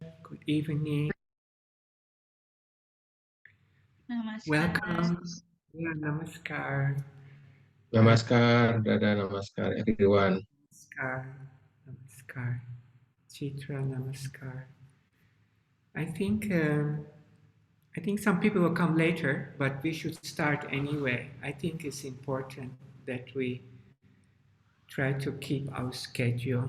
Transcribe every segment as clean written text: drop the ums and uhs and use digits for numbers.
Good evening. Namaskar. Welcome. Yeah, namaskar. Uh, Namaskar, Dada, Namaskar, everyone. namaskar. Namaskar. Chitra, namaskar. I think I think some people will come later, but we should start anyway. I think it's important that we try to keep our schedule.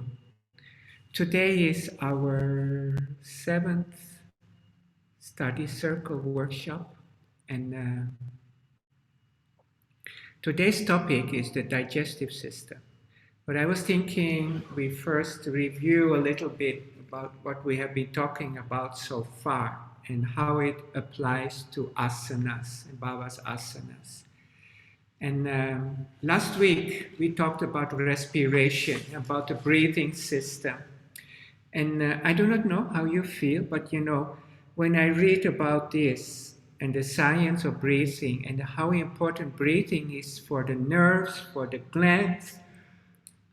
Today is our seventh study circle workshop, and today's topic is the digestive system. But I was thinking we first review a little bit about what we have been talking about so far and how it applies to asanas, Baba's asanas. And last week we talked about respiration, about the breathing system. And I do not know how you feel, but when I read about this and the science of breathing and how important breathing is for the nerves, for the glands,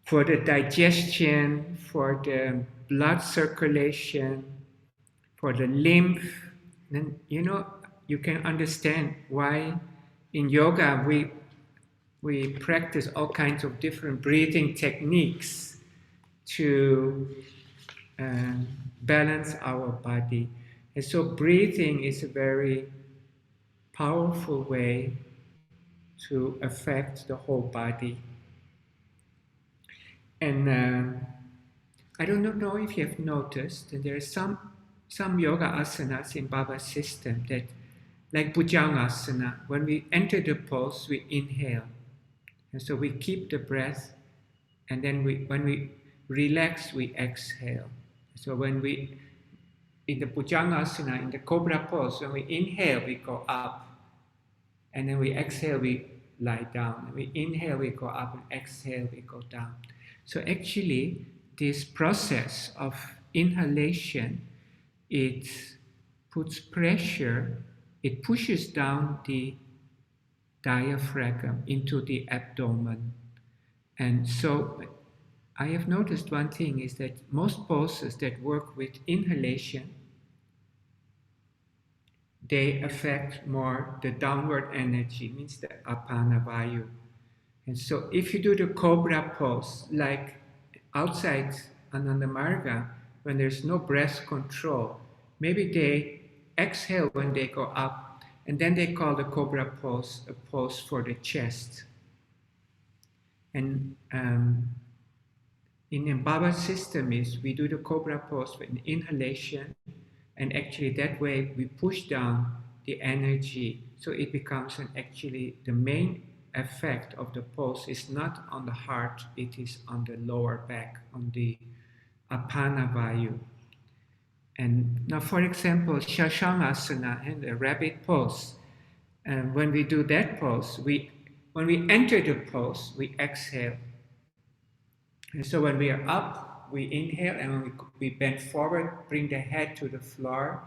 for the digestion, for the blood circulation, for the lymph, then you can understand why in yoga we practice all kinds of different breathing techniques to uh, balance our body. And so breathing is a very powerful way to affect the whole body. And I don't know if you have noticed that there are some yoga asanas in Baba's system that, like Bhujangasana, when we enter the pose, we inhale. And so we keep the breath, and then when we relax, we exhale. So in the Bhujangasana, in the Cobra pose, when we inhale, we go up. And then we exhale, we lie down. And we inhale, we go up, and exhale, we go down. So actually, this process of inhalation, it puts pressure, it pushes down the diaphragm into the abdomen. And so I have noticed one thing is that most poses that work with inhalation, they affect more the downward energy, means the apana vayu. And so if you do the cobra pose, like outside Ananda Marga, when there's no breath control, maybe they exhale when they go up, and then they call the cobra pose a pose for the chest. And in Baba's system is we do the cobra pose with inhalation, and actually that way we push down the energy, so it becomes actually the main effect of the pose is not on the heart, it is on the lower back, on the apana vayu. And now, for example, Shashangasana and the rabbit pose. And when we do that pose, when we enter the pose, we exhale. And so when we are up, we inhale, and when we bend forward, bring the head to the floor,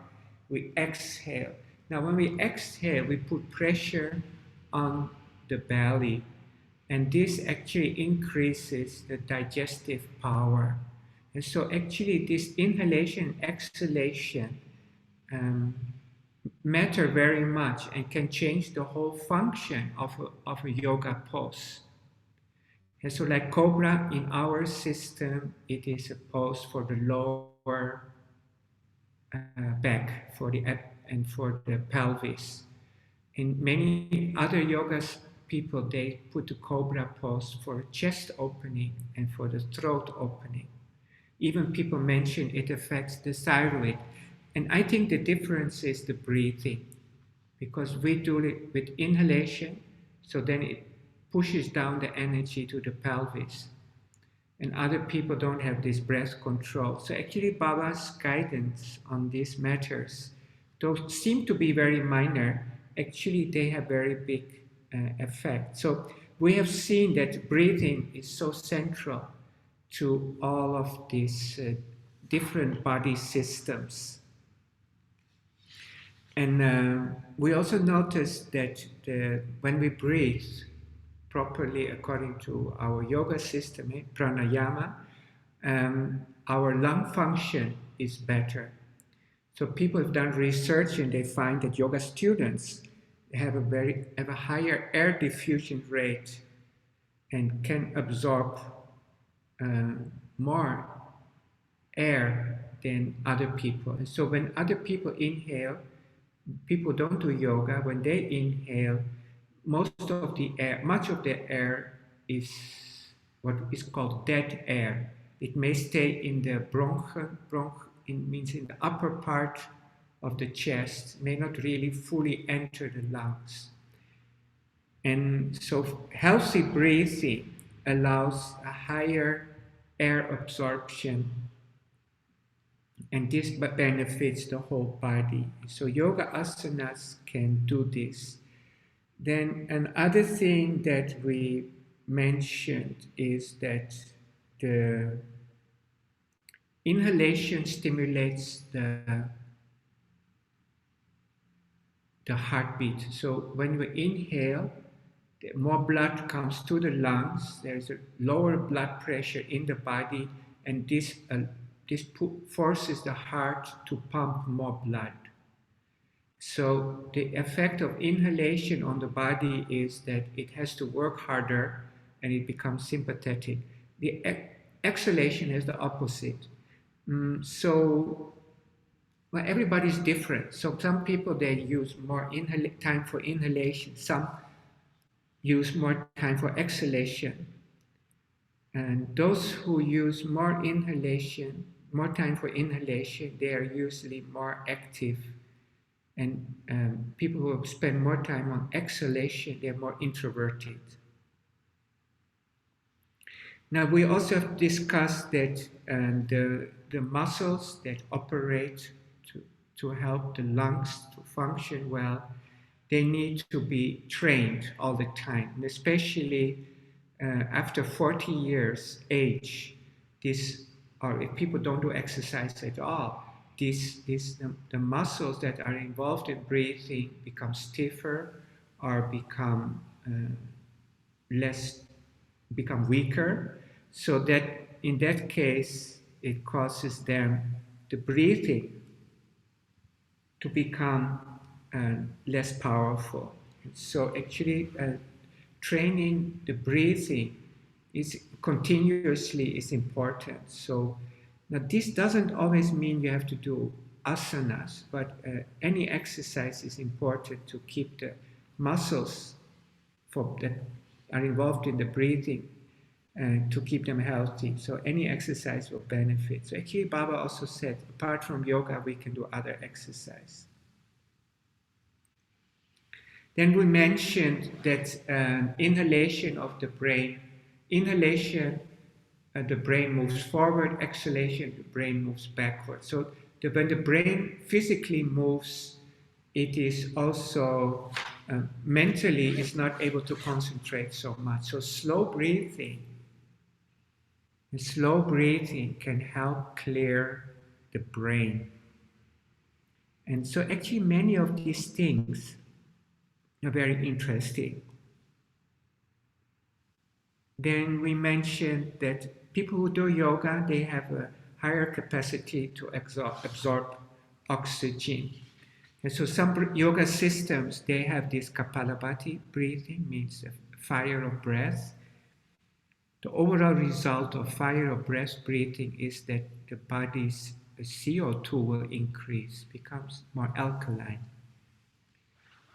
we exhale. Now, when we exhale, we put pressure on the belly, and this actually increases the digestive power. And so, actually, this inhalation and exhalation um, matter very much and can change the whole function of a yoga pose. And so, like cobra in our system, it is a pose for the lower back, for the and for the pelvis. In many other yogas, people they put the cobra pose for chest opening and for the throat opening. Even people mention it affects the thyroid, and I think the difference is the breathing, because we do it with inhalation, so then it pushes down the energy to the pelvis. And other people don't have this breath control. So actually Baba's guidance on these matters, those seem to be very minor, actually they have very big effect. So we have seen that breathing is so central to all of these different body systems. And we also noticed that when we breathe properly according to our yoga system, pranayama, our lung function is better. So people have done research and they find that yoga students have a higher air diffusion rate and can absorb uh, more air than other people. And so when other people inhale, people don't do yoga, when they inhale, most of the air, much of the air is what is called dead air. It may stay in the means in the upper part of the chest, may not really fully enter the lungs. And so healthy breathing allows a higher air absorption, and this benefits the whole body. So yoga asanas can do this. Then another thing that we mentioned is that the inhalation stimulates the heartbeat. So when we inhale, more blood comes to the lungs, there's a lower blood pressure in the body, and this forces the heart to pump more blood. So the effect of inhalation on the body is that it has to work harder and it becomes sympathetic. The exhalation is the opposite. So well, everybody's different. So some people, they use more time for inhalation. Some use more time for exhalation. And those who use more time for inhalation, they are usually more active. And people who spend more time on exhalation, they're more introverted. Now, we also have discussed that the muscles that operate to help the lungs to function well, they need to be trained all the time, and especially after 40 years age, or if people don't do exercise at all, the muscles that are involved in breathing become stiffer or become weaker, so that in that case it causes them the breathing to become less powerful. So actually training the breathing is continuously is important. So now this doesn't always mean you have to do asanas, but any exercise is important to keep the muscles that are involved in the breathing and to keep them healthy. So any exercise will benefit. So actually Baba also said, apart from yoga, we can do other exercise. Then we mentioned that inhalation of the brain, the brain moves forward, exhalation, the brain moves backward. So when the brain physically moves, it is also mentally is not able to concentrate so much. So slow breathing can help clear the brain. And so actually many of these things are very interesting. Then we mentioned that people who do yoga, they have a higher capacity to absorb oxygen. And so some yoga systems, they have this Kapalabhati breathing, means fire of breath. The overall result of fire of breath breathing is that the body's CO2 will increase, becomes more alkaline.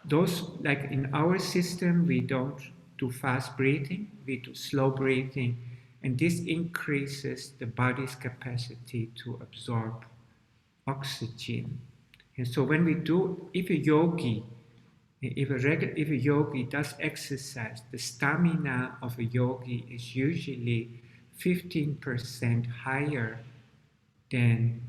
Those, like in our system, we don't do fast breathing, we do slow breathing, and this increases the body's capacity to absorb oxygen. And so when we do, if a yogi does exercise, the stamina of a yogi is usually 15% higher than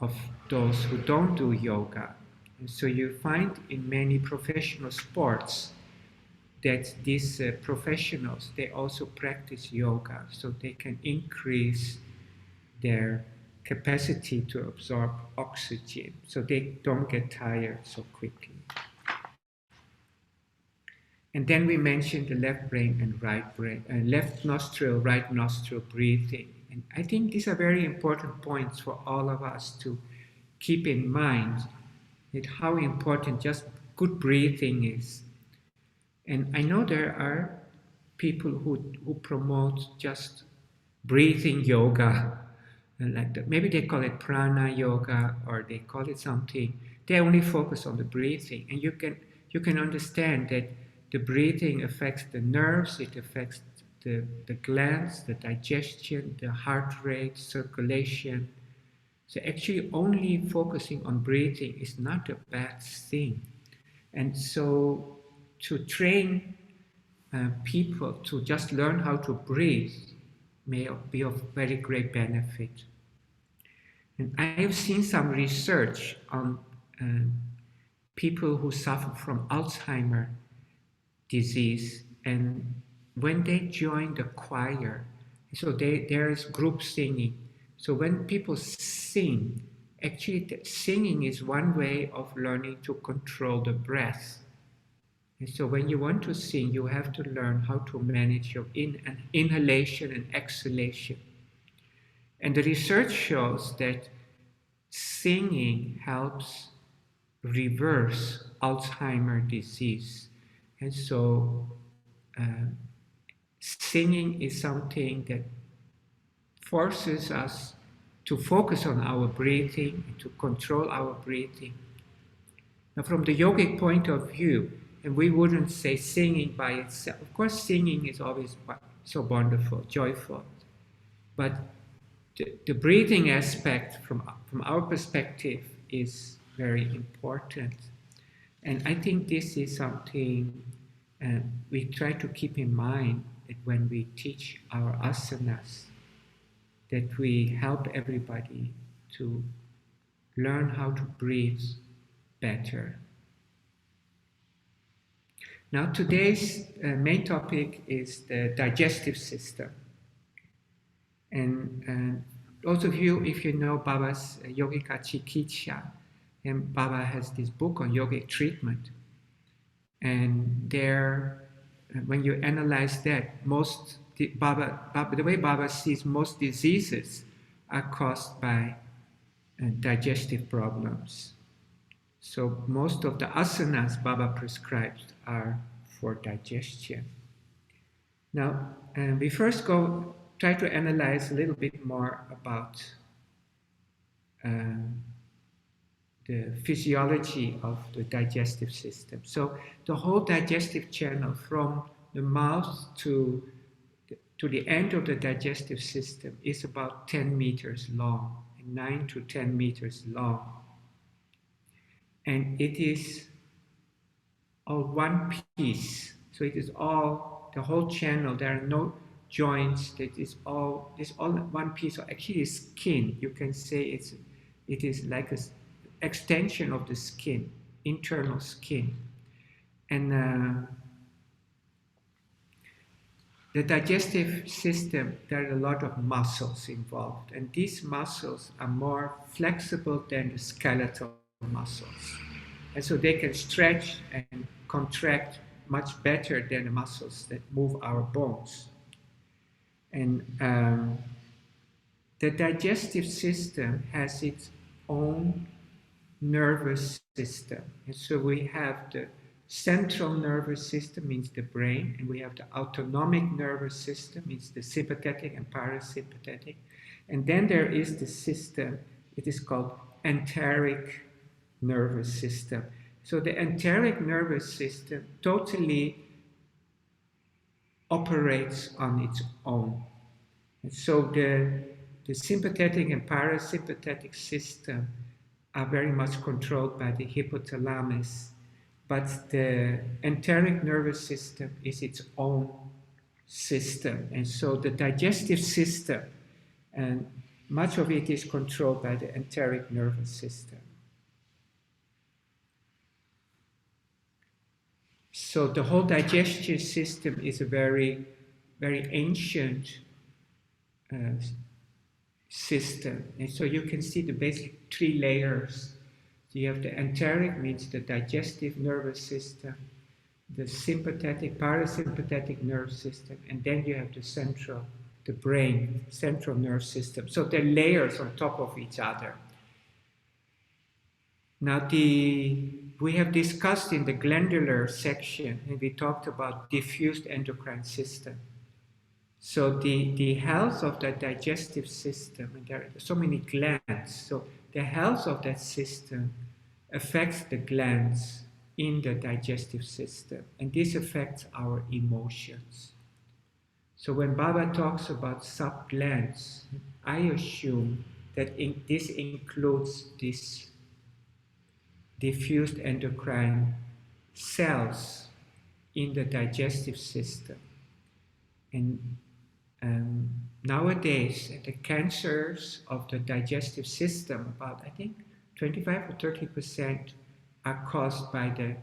of those who don't do yoga. And so you find in many professional sports that these professionals, they also practice yoga, so they can increase their capacity to absorb oxygen, so they don't get tired so quickly. And then we mentioned the left brain and right brain, left nostril, right nostril breathing. And I think these are very important points for all of us to keep in mind that how important just good breathing is. And I know there are people who promote just breathing yoga, and like that. Maybe they call it prana yoga or they call it something. They only focus on the breathing, and you can understand that the breathing affects the nerves, it affects the glands, the digestion, the heart rate, circulation. So actually only focusing on breathing is not a bad thing. And so to train people to just learn how to breathe may be of very great benefit. And I have seen some research on uh, people who suffer from Alzheimer disease, and when they join the choir, so there is group singing. So when people sing, actually singing is one way of learning to control the breath. And so when you want to sing, you have to learn how to manage your inhalation and exhalation. And the research shows that singing helps reverse Alzheimer's disease. And so singing is something that forces us to focus on our breathing, to control our breathing. Now, from the yogic point of view, and we wouldn't say singing by itself. Of course, singing is always so wonderful, joyful. But the breathing aspect from our perspective is very important. And I think this is something we try to keep in mind that when we teach our asanas, that we help everybody to learn how to breathe better. Now today's main topic is the digestive system. And those of you, if you know Baba's Yogika Chikitsha, and Baba has this book on yogic treatment. And there, when you analyze that, the way Baba sees most diseases are caused by digestive problems. So most of the asanas Baba prescribes are for digestion. Now, we first try to analyze a little bit more about the physiology of the digestive system. So the whole digestive channel from the mouth to the end of the digestive system is about 10 meters long, 9 to 10 meters long. And it is all one piece. So it is all, the whole channel, there are no joints, it's all one piece of actually skin. You can say it is like an extension of the skin, internal skin. And the digestive system, there are a lot of muscles involved, and these muscles are more flexible than the skeletal muscles. And so they can stretch and contract much better than the muscles that move our bones. And the digestive system has its own nervous system. And so we have the central nervous system, means the brain, and we have the autonomic nervous system, means the sympathetic and parasympathetic. And then there is the system, it is called enteric nervous system. So the enteric nervous system totally operates on its own. And so the sympathetic and parasympathetic system are very much controlled by the hypothalamus, but the enteric nervous system is its own system. And so the digestive system, and much of it is controlled by the enteric nervous system. So the whole digestive system is a very, very ancient system. And so you can see the basic 3 layers. So you have the enteric, means the digestive nervous system, the sympathetic, parasympathetic nerve system, and then you have the central, the brain, central nerve system. So they're layers on top of each other. Now, we have discussed in the glandular section, and we talked about diffused endocrine system. So the health of the digestive system, and there are so many glands, so the health of that system affects the glands in the digestive system, and this affects our emotions. So when Baba talks about sub-glands, I assume that this includes these diffused endocrine cells in the digestive system. And nowadays, the cancers of the digestive system, about I think 25 or 30% are caused by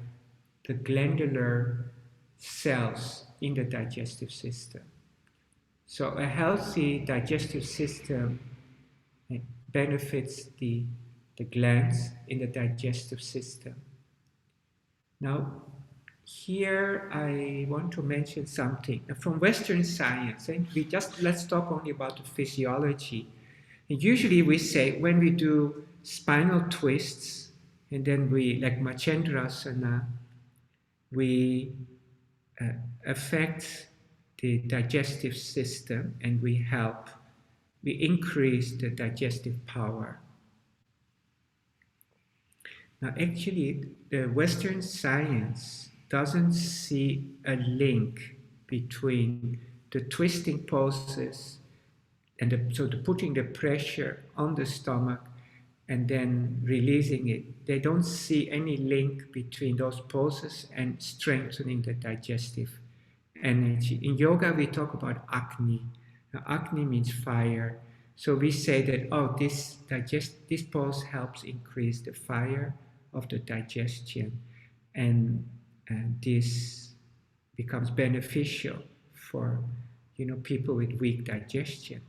the glandular cells in the digestive system. So a healthy digestive system benefits the glands in the digestive system. Now, here I want to mention something from Western science, and let's talk only about the physiology. And usually we say when we do spinal twists, and then we, like Machendrasana, we affect the digestive system and we increase the digestive power. Now, actually, the Western science doesn't see a link between the twisting poses and so putting the pressure on the stomach and then releasing it. They don't see any link between those poses and strengthening the digestive energy. In yoga, we talk about Agni. Now, Agni means fire. So we say that, oh, this pose helps increase the fire of the digestion, and this becomes beneficial for people with weak digestion.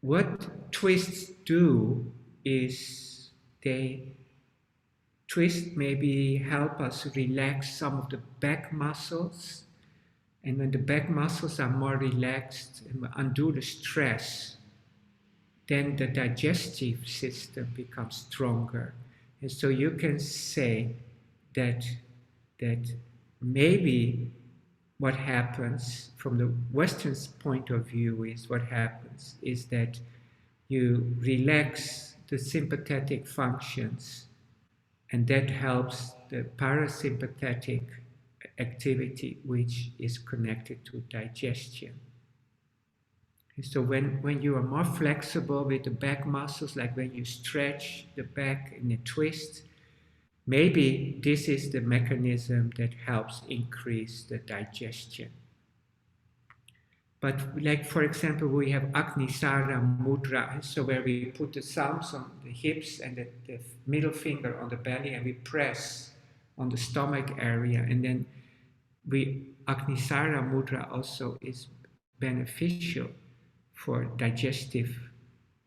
What twists do is they maybe help us relax some of the back muscles, and when the back muscles are more relaxed and undo the stress, then the digestive system becomes stronger. And so you can say that maybe what happens from the Western point of view is that you relax the sympathetic functions, and that helps the parasympathetic activity, which is connected to digestion. So when you are more flexible with the back muscles, like when you stretch the back in a twist, maybe this is the mechanism that helps increase the digestion. But like, for example, we have Agnisara Mudra, so where we put the thumbs on the hips and the middle finger on the belly, and we press on the stomach area, and then Agnisara Mudra also is beneficial for digestive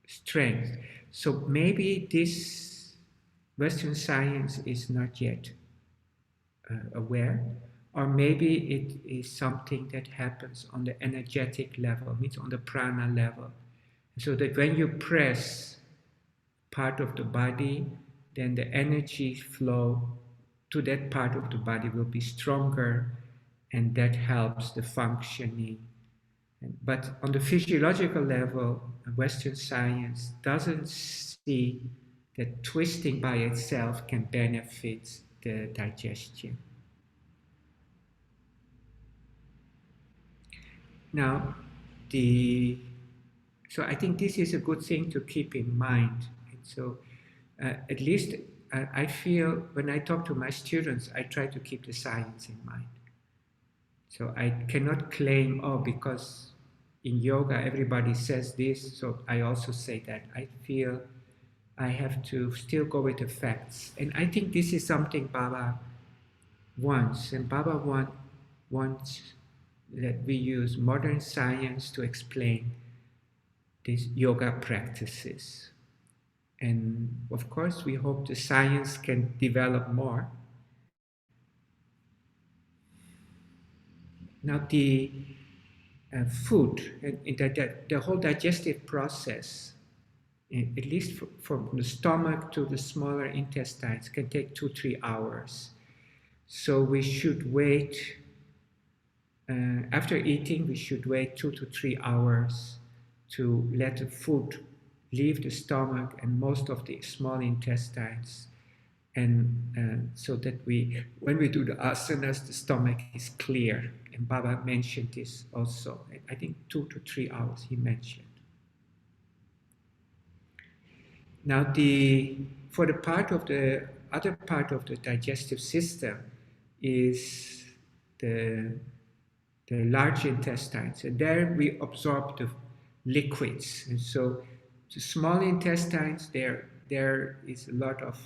strength. So maybe this Western science is not yet aware, or maybe it is something that happens on the energetic level, means on the prana level. So that when you press part of the body, then the energy flow to that part of the body will be stronger, and that helps the functioning. But on the physiological level, Western science doesn't see that twisting by itself can benefit the digestion. Now, so I think this is a good thing to keep in mind. And so at least I feel when I talk to my students, I try to keep the science in mind. So I cannot claim, oh, because in yoga everybody says this, so I also say that. I feel I have to still go with the facts. And I think this is something Baba wants. And Baba wants that we use modern science to explain these yoga practices. And of course, we hope the science can develop more. Now, the food and the whole digestive process at least from the stomach to the smaller intestines, can take 2-3 hours. So we should wait, after eating, we should wait 2 to 3 hours to let the food leave the stomach and most of the small intestines. And so that when we do the asanas, the stomach is clear. And Baba mentioned this also. I think 2 to 3 hours he mentioned. Now, for the other part of the digestive system is the large intestines, and there we absorb the liquids. And so, the small intestines, there is a lot of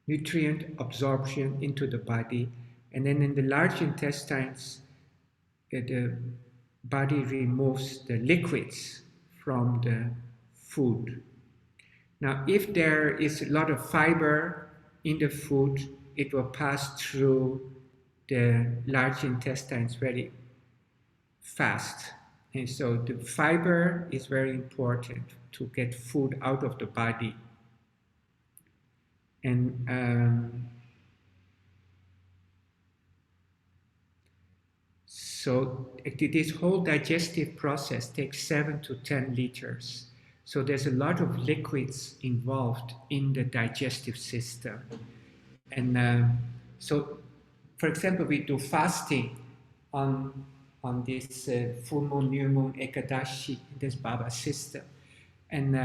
nutrient absorption into the body, and then in the large intestines, the body removes the liquids from the food. Now, if there is a lot of fiber in the food, it will pass through the large intestines very fast. And so the fiber is very important to get food out of the body. And so this whole digestive process takes 7 to 10 liters. So there's a lot of liquids involved in the digestive system. And so, for example, we do fasting on this full moon, new moon, Ekadashi, this Baba system. And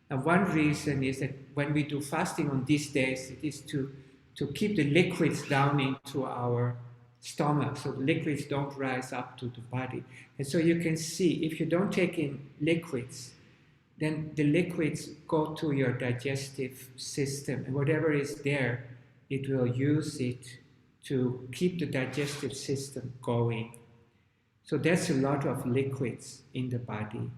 one reason is that when we do fasting on these days, it is to keep the liquids down into our stomach, so the liquids don't rise up to the body. And so you can see, if you don't take in liquids, then the liquids go to your digestive system, and whatever is there, it will use it to keep the digestive system going. So there's a lot of liquids in the body.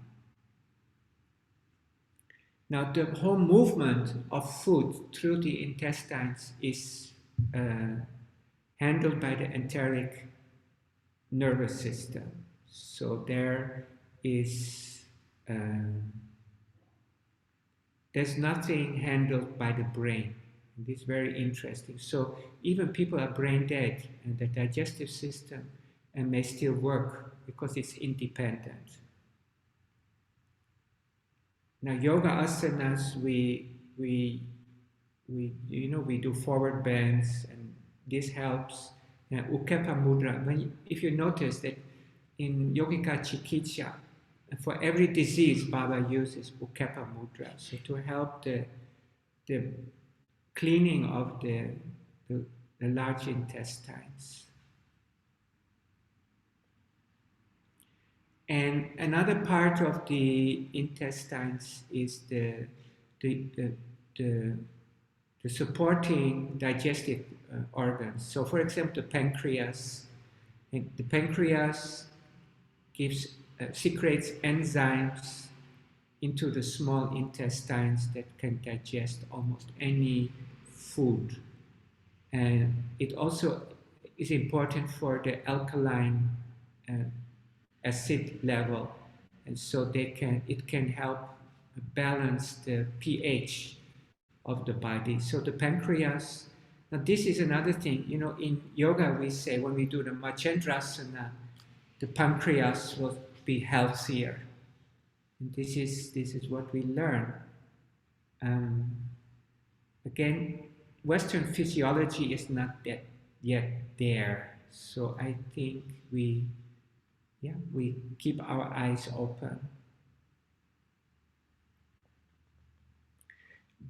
Now, the whole movement of food through the intestines is handled by the enteric nervous system. So there's nothing handled by the brain. And this is very interesting. So even people are brain dead, and the digestive system may still work because it's independent. Now, yoga asanas, we do forward bends, and this helps. Ukepa mudra. If you notice that in Yogika Chikitsa, for every disease, Baba uses Ukepa mudra, so to help the cleaning of the large intestines. And another part of the intestines is the supporting digestive organs. So, for example, the pancreas. And the pancreas secretes enzymes into the small intestines that can digest almost any food. And it also is important for the alkaline acid level, and so it can help balance the pH of the body. So the pancreas. Now this is another thing. In yoga we say when we do the Macendrasana, the pancreas will be healthier. And this is what we learn. Again, Western physiology is not yet there, so I think we keep our eyes open.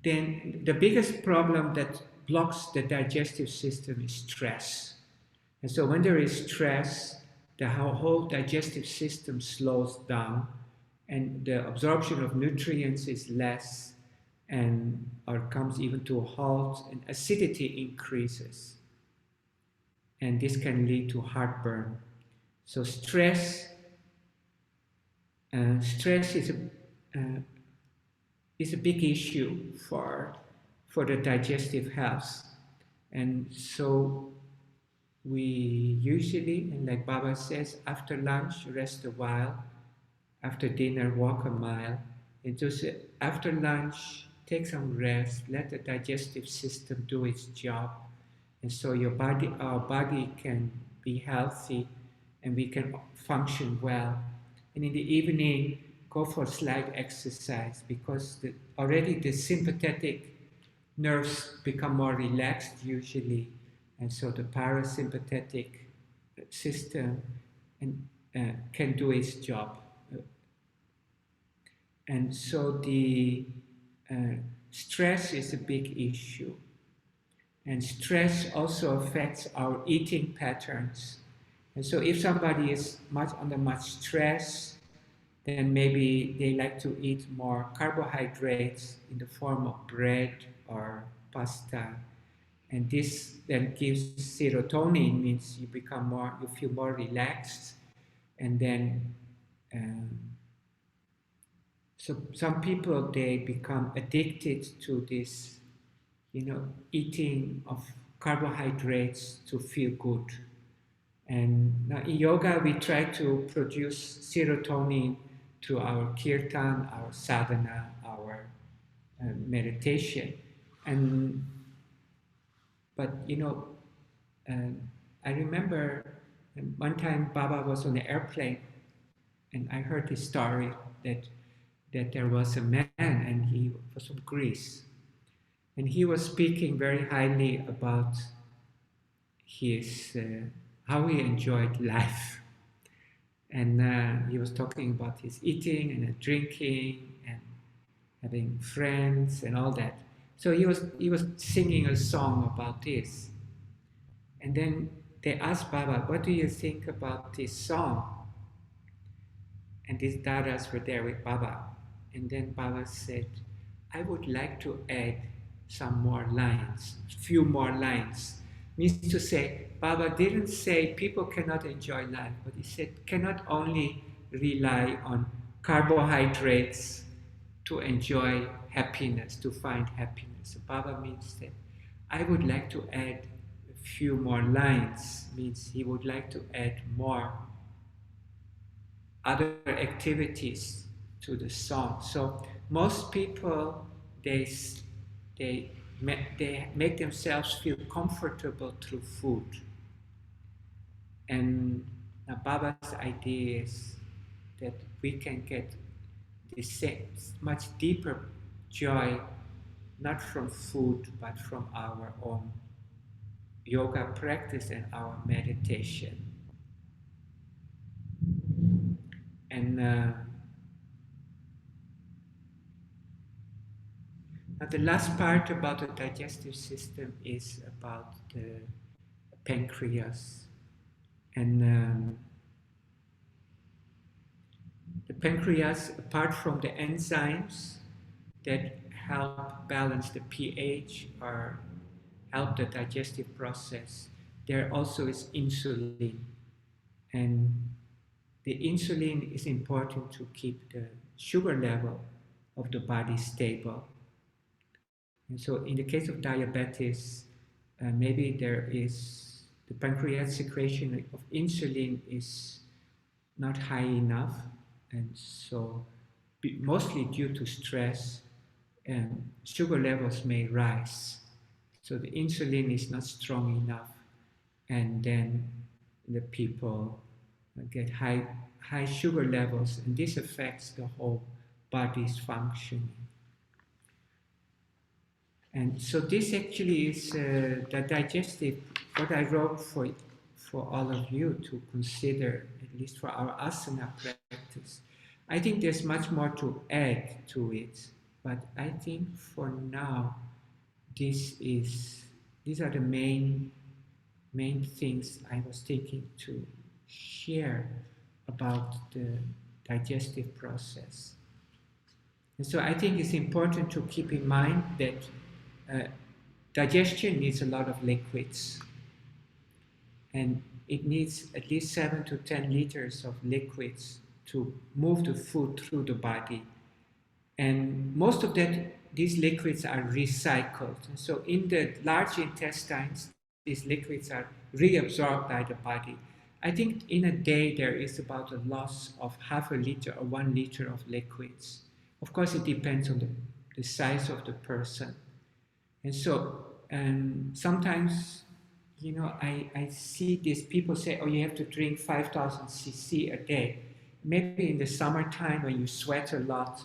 Then the biggest problem that blocks the digestive system is stress. And so when there is stress, the whole digestive system slows down, and the absorption of nutrients is less, or comes even to a halt, and acidity increases. And this can lead to heartburn. So stress is a big issue for the digestive health. And so we usually, and like Baba says, after lunch, rest a while. After dinner, walk a mile. And just after lunch, take some rest, let the digestive system do its job. And so our body can be healthy and we can function well. And in the evening, go for slight exercise because already the sympathetic nerves become more relaxed usually. And so the parasympathetic system and, can do its job. And so the stress is a big issue. And stress also affects our eating patterns. And so if somebody is under much stress, then maybe they like to eat more carbohydrates in the form of bread or pasta. And this then gives serotonin, means you feel more relaxed. And then, so some people, they become addicted to this, eating of carbohydrates to feel good. And now in yoga, we try to produce serotonin through our kirtan, our sadhana, our meditation. And but I remember one time Baba was on an airplane, and I heard this story that there was a man, and he was from Greece, and he was speaking very highly about his how he enjoyed life, and he was talking about his eating and drinking and having friends and all that. So he was singing a song about this, and then they asked Baba, "What do you think about this song?" And these dadas were there with Baba, and then Baba said, "I would like to add some more lines, few more lines." Means to say, Baba didn't say people cannot enjoy life, but he said cannot only rely on carbohydrates to enjoy happiness, to find happiness. So Baba means that I would like to add a few more lines, means he would like to add more other activities to the song. So most people, they make themselves feel comfortable through food. And now Baba's idea is that we can get this much deeper joy, not from food, but from our own yoga practice and our meditation. And now the last part about the digestive system is about the pancreas. And the pancreas, apart from the enzymes that help balance the pH or help the digestive process, there also is insulin. And the insulin is important to keep the sugar level of the body stable. And so in the case of diabetes, maybe there is the pancreas secretion of insulin is not high enough, and so mostly due to stress, sugar levels may rise. So the insulin is not strong enough, and then the people get high sugar levels, and this affects the whole body's functioning. And so this actually is the digestive, what I wrote for all of you to consider, at least for our asana practice. I think there's much more to add to it, but I think for now, these are the main things I was thinking to share about the digestive process. And so I think it's important to keep in mind that digestion needs a lot of liquids, and it needs at least 7 to 10 liters of liquids to move the food through the body. And most of these liquids are recycled. And so in the large intestines, these liquids are reabsorbed by the body. I think in a day there is about a loss of half a liter or 1 liter of liquids. Of course, it depends on the size of the person. And so, sometimes, I see these people say, oh, you have to drink 5,000 cc a day. Maybe in the summertime when you sweat a lot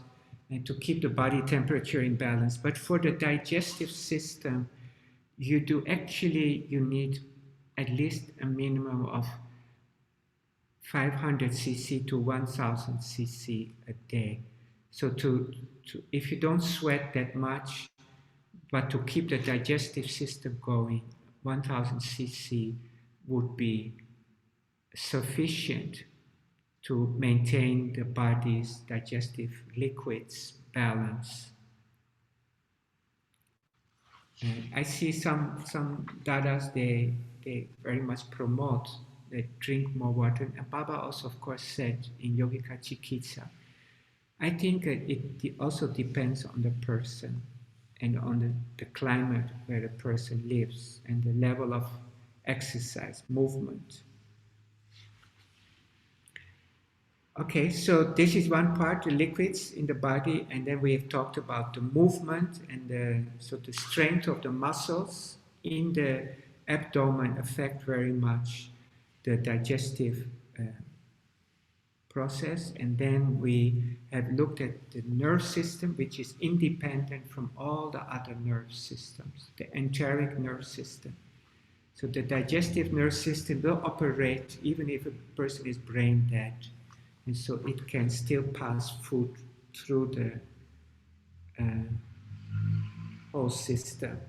and to keep the body temperature in balance. But for the digestive system, you need at least a minimum of 500 cc to 1000 cc a day. So if you don't sweat that much, but to keep the digestive system going, 1000 cc would be sufficient to maintain the body's digestive liquids balance. I see some dadas, they very much promote that drink more water. And Baba also, of course, said in Yogika Chikitsa. I think it also depends on the person and on the climate where the person lives and the level of exercise, movement. Okay, so this is one part, the liquids in the body, and then we have talked about the movement and the strength of the muscles in the abdomen affect very much the digestive process. And then we have looked at the nerve system, which is independent from all the other nerve systems, the enteric nerve system. So the digestive nerve system will operate even if a person is brain dead. And so it can still pass food through the whole system.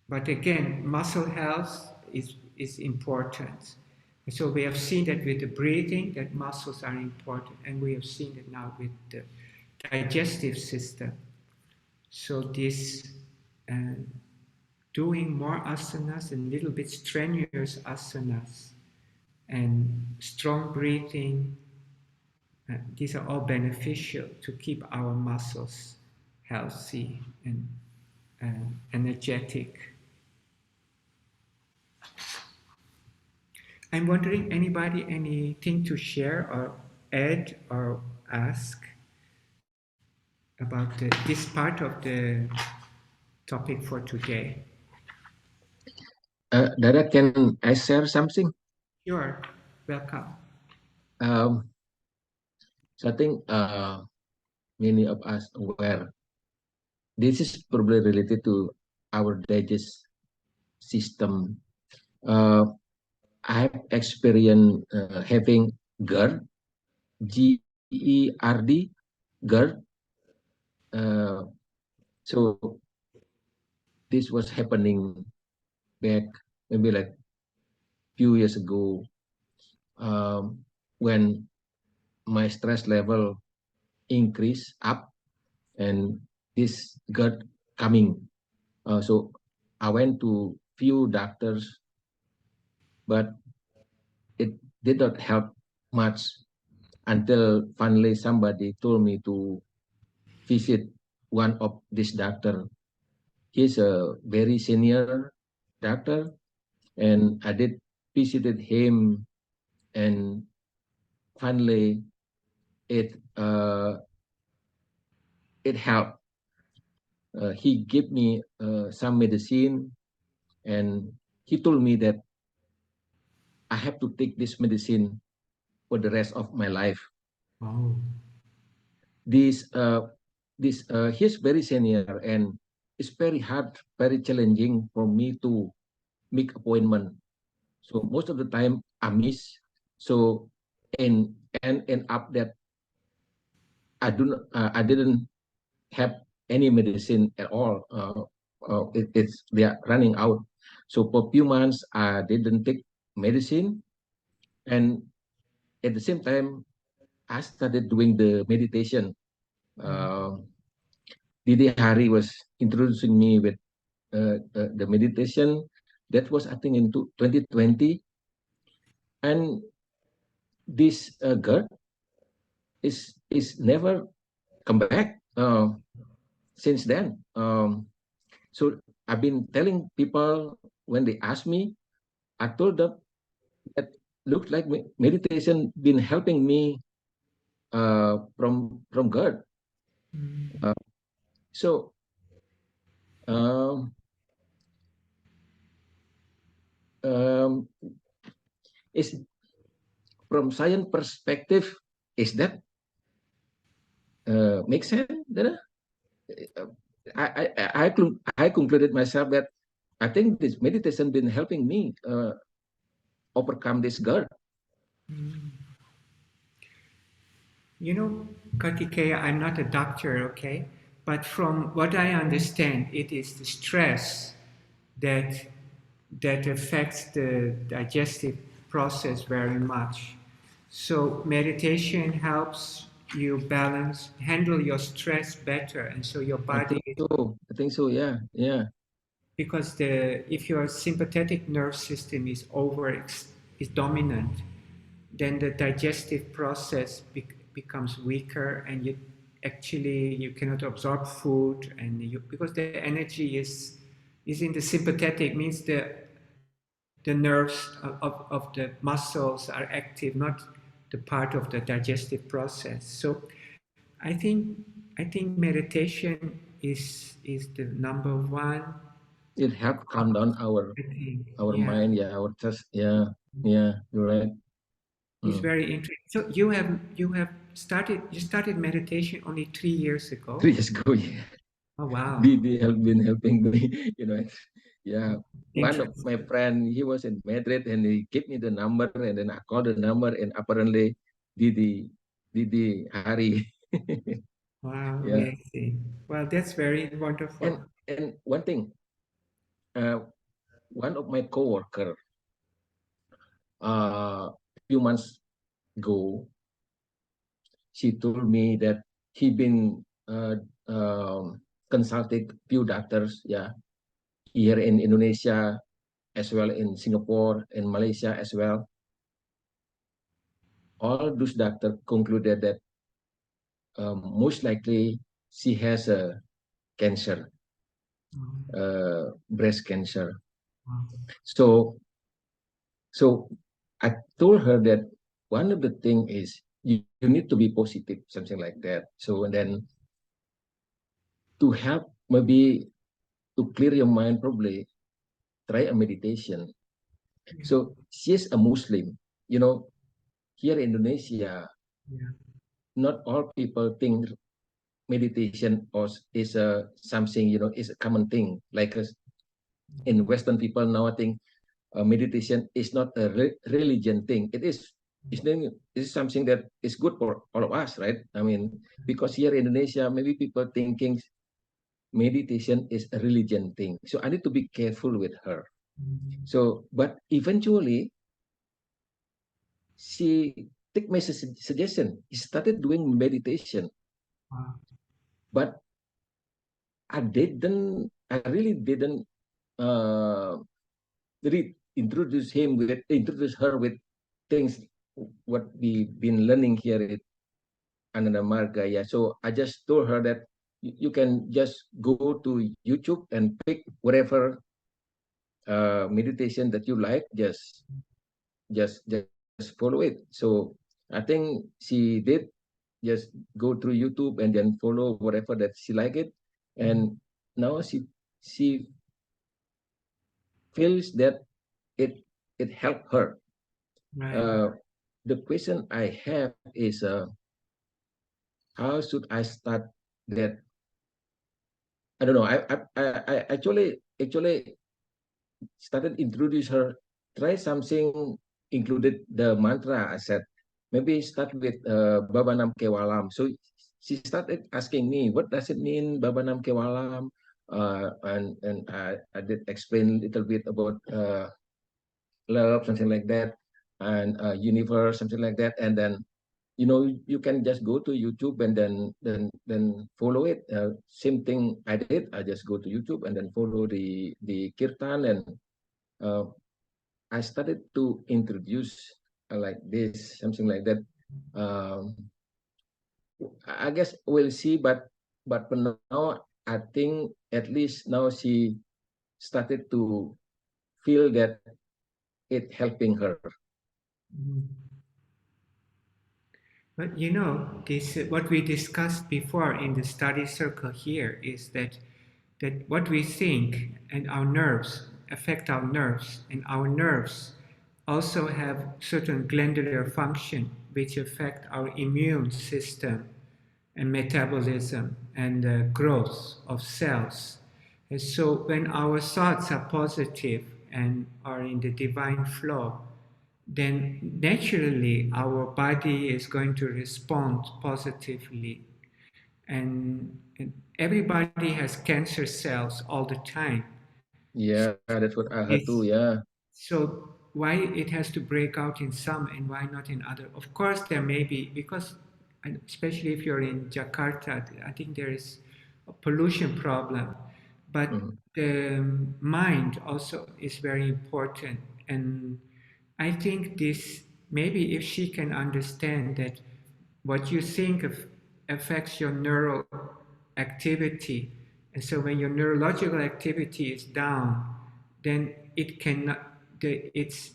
But again, muscle health is important. And so we have seen that with the breathing, that muscles are important. And we have seen it now with the digestive system. So this doing more asanas and little bit strenuous asanas and strong breathing, these are all beneficial to keep our muscles healthy and energetic. I'm wondering, anybody, anything to share or add or ask about this part of the topic for today? Dada, can I share something? Sure, welcome. So I think many of us aware this is probably related to our digest system. I have experienced having GERD, GERD, GERD. So this was happening back maybe like few years ago, when my stress level increased up and this GERD coming. So I went to few doctors, but it did not help much until finally somebody told me to visit one of this doctor. He's a very senior doctor, and I did visited him, and finally it helped. He gave me some medicine, and he told me that I have to take this medicine for the rest of my life. Oh. This he's very senior, and it's very hard, very challenging for me to make appointment. So most of the time I miss. So and end up that I didn't have any medicine at all. It's they are running out. So for few months I didn't take medicine, and at the same time I started doing the meditation. Didi Hari was introducing me with the meditation. That was I think in 2020, and this GERD is never come back since then. So I've been telling people when they ask me, I told them that looks like meditation been helping me from God. Uh, so um, um, is from science perspective, is that make sense? Uh, I concluded myself that I think this meditation been helping me overcome this girl. You know, Kartikeya, I'm not a doctor, okay? But from what I understand, it is the stress that that affects the digestive process very much. So meditation helps you balance, handle your stress better, and so your I body think so. I think so. Yeah, yeah. because the if your sympathetic nerve system is is dominant, then the digestive process becomes weaker, and you cannot absorb food, and because the energy is in the sympathetic, means the nerves of the muscles are active, not the part of the digestive process. So I think I think meditation is the number one. It helped calm down I think, our yeah, mind. Yeah, our trust. Yeah, yeah. You're right. it's Mm. very interesting. So you started meditation only 3 years ago. 3 years ago, yeah. Oh wow, They have been helping me. Yeah. One of my interesting. friend, he was in Madrid, and he gave me the number, and then I called the number, and apparently, Didi, Didi Hari. Wow, Yeah. amazing. Well, that's very And wonderful. and one thing, uh, one of my coworker, few months ago, she told me that he been consulted few doctors, yeah, here in Indonesia as well in Singapore and Malaysia as well. All those doctors concluded that most likely she has a cancer, Wow, breast cancer. wow. So, so I told her that one of the thing is you need to be positive, something like that. So and then to help maybe to clear your mind, probably try a meditation. Yeah, So she's a Muslim. You know, here in Indonesia, yeah, not all people think meditation or is a something, is a common thing. Like in Western people now, I think meditation is not a religion thing. It's something that is good for all of us, right? I mean, because here in Indonesia, maybe people thinking meditation is a religion thing. So I need to be careful with her. So, but eventually, she take my suggestion. He started doing meditation, wow. but I really didn't uh, really introduce her with things what we've been learning here at Ananda Marga. Yeah, so I just told her that you can just go to YouTube and pick whatever meditation that you like. Just follow it. So I think she did just go through YouTube and then follow whatever that she like it, and now she feels that it it helped her. Right. Uh, the question I have is, how should I start that? I don't know. I actually started introduce her, try something included the mantra. I said maybe start with Babanam Kewalam. So she started asking me, what does it mean, Babanam Kewalam? And I did explain a little bit about love, something like that, and universe, something like that. And then you can just go to YouTube and then follow it. Same thing I did. I just go to YouTube and then follow the kirtan, and uh, I started to introduce like this, something like that. Um, I guess we'll see, but for now, I think at least now she started to feel that it helping her. Mhm. But you know, this what we discussed before in the study circle here is that what we think and our nerves affect our nerves, and our nerves also have certain glandular function which affect our immune system and metabolism and growth of cells. And so when our thoughts are positive and are in the divine flow, then naturally our body is going to respond positively. And everybody has cancer cells all the time. Yeah, that's what I heard too. It's, Yeah. so why it has to break out in some and why not in other? Of course, there may be because, and especially if you're in Jakarta, I think there is a pollution problem, but Mhm. the mind also is very important. And I think this maybe if she can understand that what you think of affects your neural activity, and so when your neurological activity is down, then it cannot it's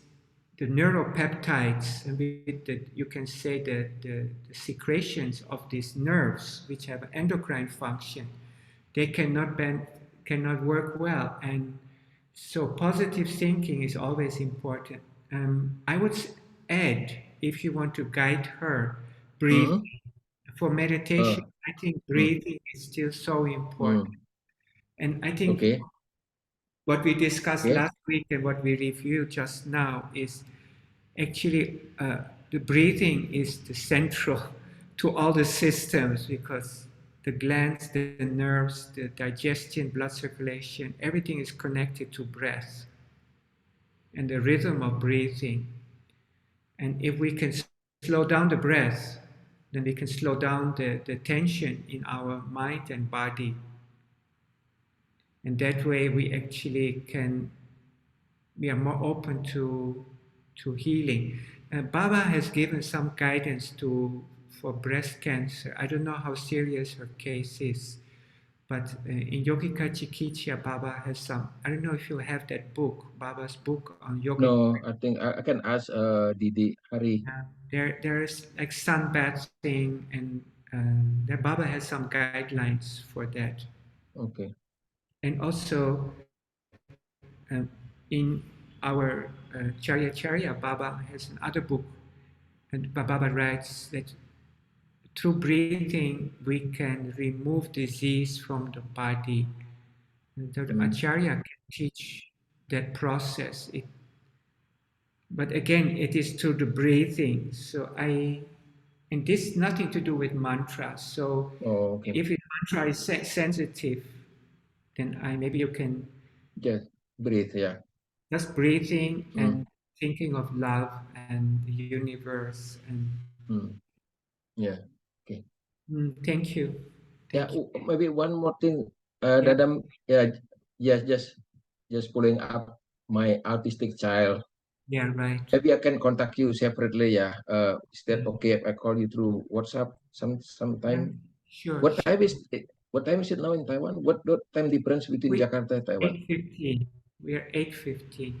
the neuropeptides and with the, you can say the secretions of these nerves which have endocrine function, they cannot work well. And so positive thinking is always important. I would add, if you want to guide her, breathe. Mhm. For meditation, Uh, I think mm, breathing is still so important. mm. And I think Okay. what we discussed Yeah. last week and what we reviewed just now is actually the breathing is the central to all the systems because the glands, the nerves, the digestion, blood circulation, everything is connected to breath and the rhythm of breathing. And if we can slow down the breath, then we can slow down the tension in our mind and body. And that way we actually can, we are more open to healing. Baba has given some guidance to for breast cancer. I don't know how serious her case is, but in Yogika Chikicha, Baba has some. I don't know if you have that book, Baba's book on yogic. No, I think I can ask Didi Hari. There's like sunbathing, and the Baba has some guidelines for that. Okay. And also in our Charya Baba has another book, and Baba writes that through breathing we can remove disease from the body. And so the Mm. Acharya can teach that process. But again, it is through the breathing. And this nothing to do with mantra. So Oh, okay. if the mantra is sensitive, then maybe you can Just breathe. Yeah. just breathing Mm. and thinking of love and the universe. And Mm. Yeah. Okay. thank you, Yeah. thank you. Maybe one more thing. Yeah, Yeah. Yes. Just pulling up my autistic child. yeah, right. Maybe I can contact you separately. Yeah. Is that Yeah, okay if I call you through WhatsApp yeah, sometime? sure, What time sure. is it? What time is it now in Taiwan? What time difference between We Jakarta and Taiwan? 8:15. We are 8:15.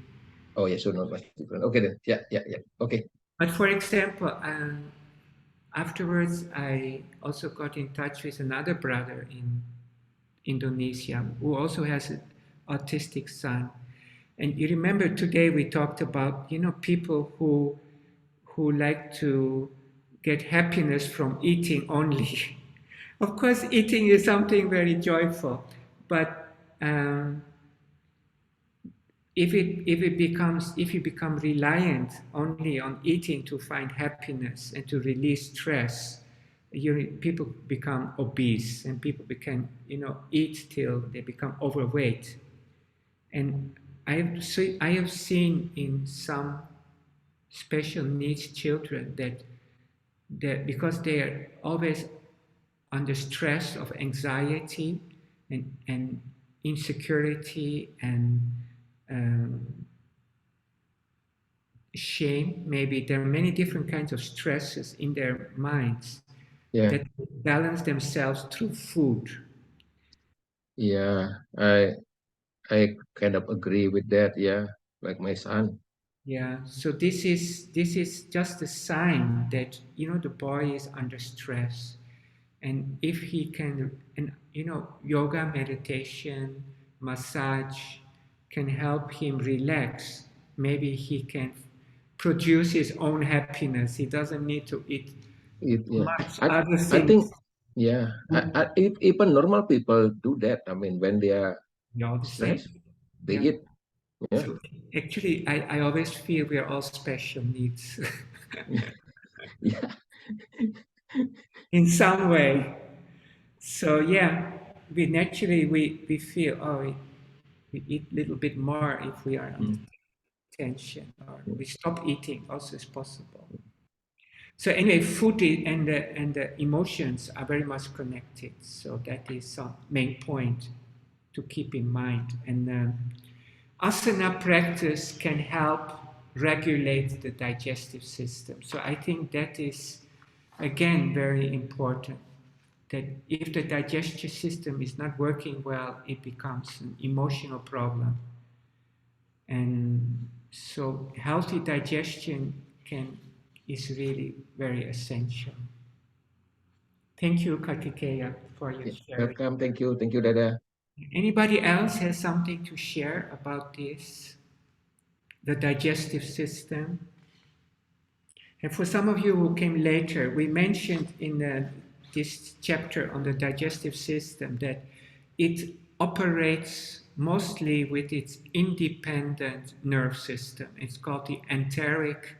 Oh yeah, so not much different. Okay then. Yeah, yeah, yeah. Okay. But for example, afterwards, I also got in touch with another brother in Indonesia who also has an autistic son. And you remember today we talked about, people who like to get happiness from eating only. Of course, eating is something very joyful, but if you become reliant only on eating to find happiness and to release stress, people become obese and people become eat till they become overweight. And I have seen in some special needs children that because they are always under stress of anxiety and insecurity and um, shame, maybe there are many different kinds of stresses in their minds Yeah, that balance themselves through food. yeah. I kind of agree with that. Yeah, like my son. Yeah, so this is just a sign that the boy is under stress, and if he can, and yoga, meditation, massage can help him relax. Maybe he can produce his own happiness. He doesn't need to eat Yeah, much I other I think things. yeah, if even normal people do that. I mean, when they are You're all the same. stressed, they Yeah. eat. Yeah, So actually, I always feel we are all special needs yeah. in some way. So yeah, we naturally we feel, oh, we eat a little bit more if we are under Mm. tension, or we stop eating also is possible. So anyway, food and the emotions are very much connected. So that is some main point to keep in mind. And asana practice can help regulate the digestive system. So I think that is again very important. That if the digestive system is not working well, it becomes an emotional problem. And so healthy digestion can is really very essential. Thank you, Kartikeya, for your Yeah. sharing. Welcome. Thank you, Dada. Anybody else has something to share about this, the digestive system? And for some of you who came later, we mentioned in this chapter on the digestive system that it operates mostly with its independent nerve system. It's called the enteric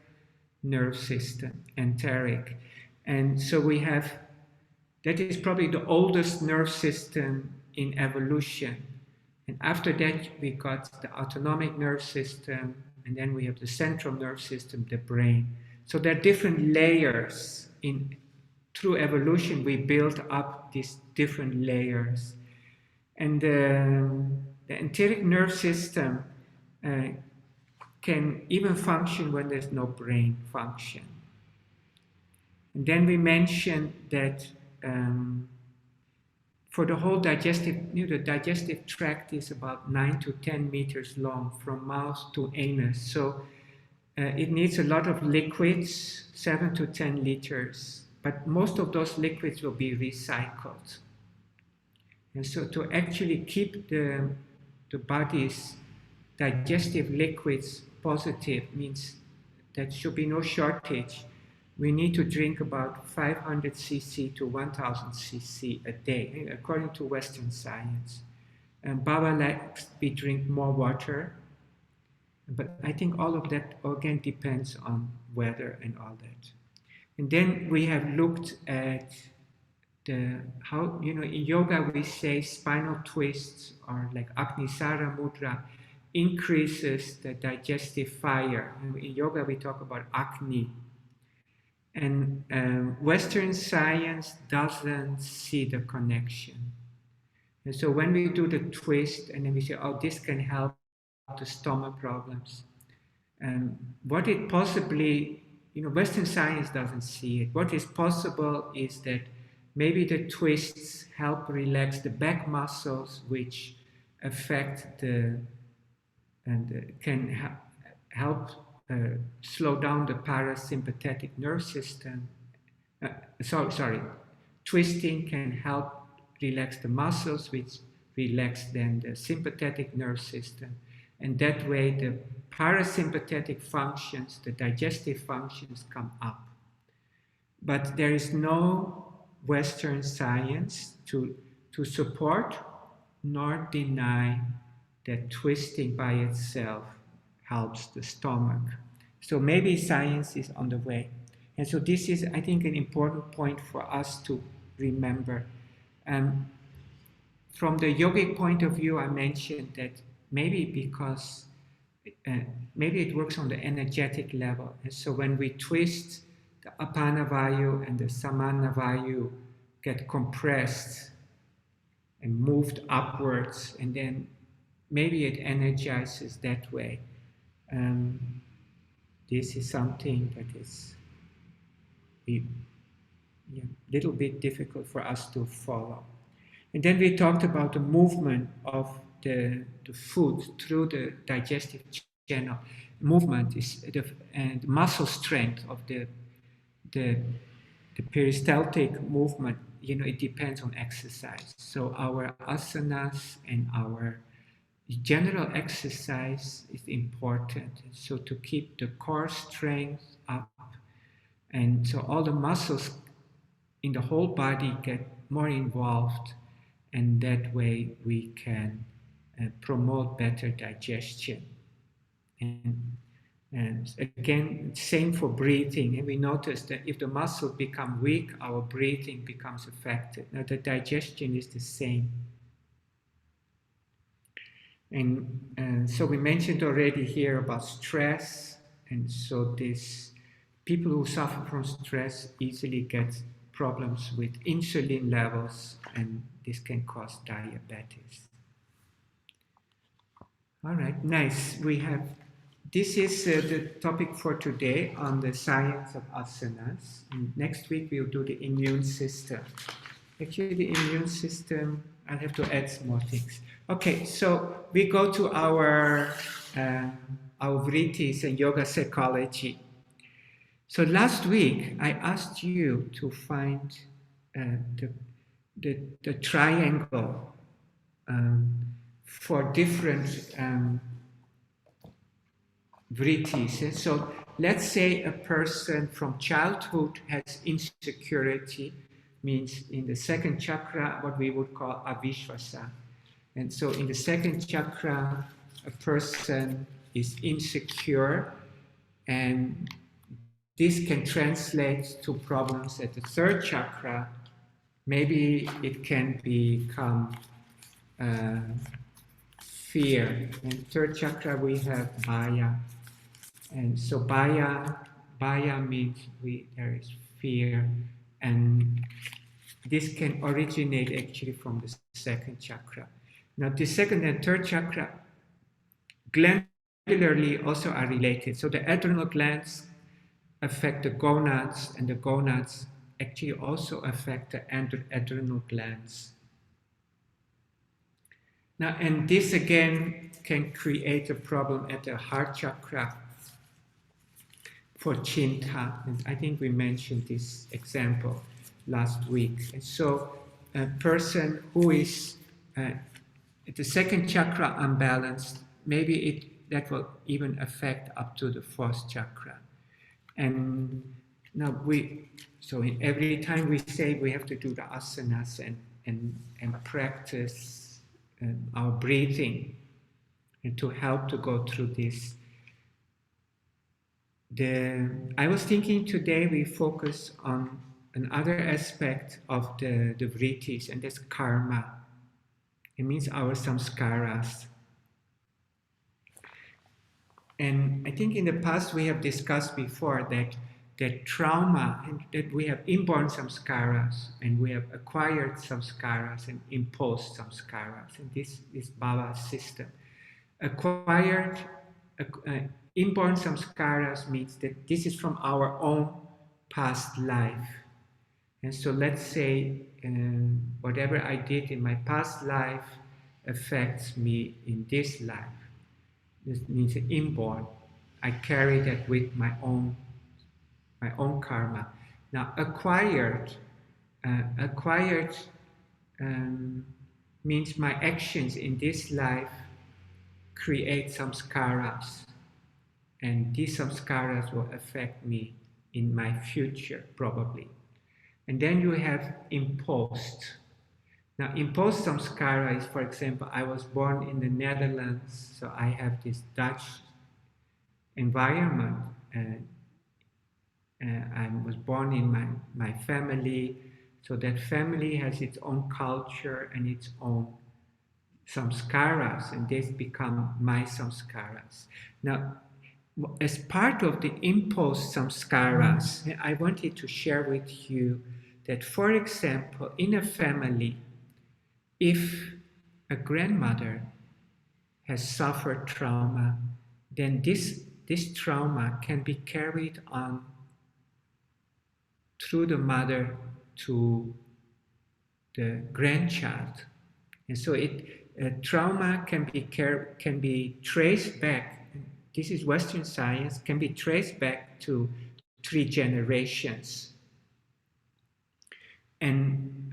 nerve system, enteric. And so we have, that is probably the oldest nerve system in evolution. And after that, we got the autonomic nerve system, and then we have the central nerve system, the brain. So there are different layers in through evolution. We build up these different layers, and the enteric nerve system uh, can even function when there's no brain function. And then we mentioned that. For the whole the digestive tract is about 9 to 10 meters long from mouth to anus. So it needs a lot of liquids, 7 to 10 liters, but most of those liquids will be recycled. And so to actually keep the body's digestive liquids positive means there should be no shortage. We need to drink about 500 cc to 1000 cc a day, according to Western science. And Baba likes we drink more water, but I think all of that again depends on weather and all that. And then we have looked at the how in yoga we say spinal twists or like Agnisara mudra increases the digestive fire. And in yoga we talk about Agni. And Western science doesn't see the connection. And so when we do the twist and then we say, oh, this can help the stomach problems, what it possibly, Western science doesn't see it. What is possible is that maybe the twists help relax the back muscles, which affect the and can help slow down the parasympathetic nerve system. Uh, sorry, twisting can help relax the muscles, which relax then the sympathetic nerve system. And that way the parasympathetic functions, the digestive functions come up. But there is no Western science to support nor deny that twisting by itself helps the stomach. So maybe science is on the way. And so this is, I think, an important point for us to remember. Um, from the yogic point of view, I mentioned that maybe because uh, maybe it works on the energetic level. And so when we twist, the apana vayu and the samana vayu get compressed and moved upwards, and then maybe it energizes that way. Um, this is something that is a little bit difficult for us to follow. And then we talked about the movement of the food through the digestive channel. general movement is and muscle strength of the peristaltic movement. It depends on exercise. So our asanas and our general exercise is important. So to keep the core strength up, and so all the muscles in the whole body get more involved, and that way we can promote better digestion. And again, same for breathing. And we notice that if the muscle become weak, our breathing becomes affected. Now the digestion is the same. And so we mentioned already here about stress. And so these people who suffer from stress easily get problems with insulin levels, and this can cause diabetes. All right, nice. This is the topic for today on the science of asanas. And next week we'll do the immune system. Actually, the immune system, I'll have to add some more things. Okay, so we go to our vrittis and yoga psychology. So last week I asked you to find the triangle for different vrittis. So let's say a person from childhood has insecurity, means in the second chakra, what we would call avishvasa. And so in the second chakra, a person is insecure, and this can translate to problems at the third chakra. Maybe it can become fear. And third chakra, we have bhaya. And so bhaya means there is fear, and this can originate actually from the second chakra. Now, the second and third chakra glandularly also are related. So the adrenal glands affect the gonads, and the gonads actually also affect the adrenal glands. Now, and this again can create a problem at the heart chakra for chinta. And I think we mentioned this example last week. And so a person who is at the second chakra unbalanced, maybe that will even affect up to the fourth chakra. And now so every time we say we have to do the asanas and practice our breathing, and to help to go through this. I was thinking today we focus on another aspect of the vrittis, and that's karma. It means our samskaras. And I think in the past we have discussed before that trauma, and that we have inborn samskaras, and we have acquired samskaras and imposed samskaras. And this is Baba's system. Acquired, inborn samskaras means that this is from our own past life. And so let's say whatever I did in my past life affects me in this life. This means inborn. I carry that with my own karma. Now acquired means my actions in this life create samskaras, and these samskaras will affect me in my future probably. And then you have imposed. Now imposed samskara is, for example, I was born in the Netherlands, so I have this Dutch environment, and I was born in my family, so that family has its own culture and its own samskaras, and these become my samskaras. Now, as part of the imposed samskaras, I wanted to share with you that, for example, in a family, if a grandmother has suffered trauma, then this trauma can be carried on through the mother to the grandchild. And so trauma can be traced back. this is Western science, can be traced back to 3 generations. And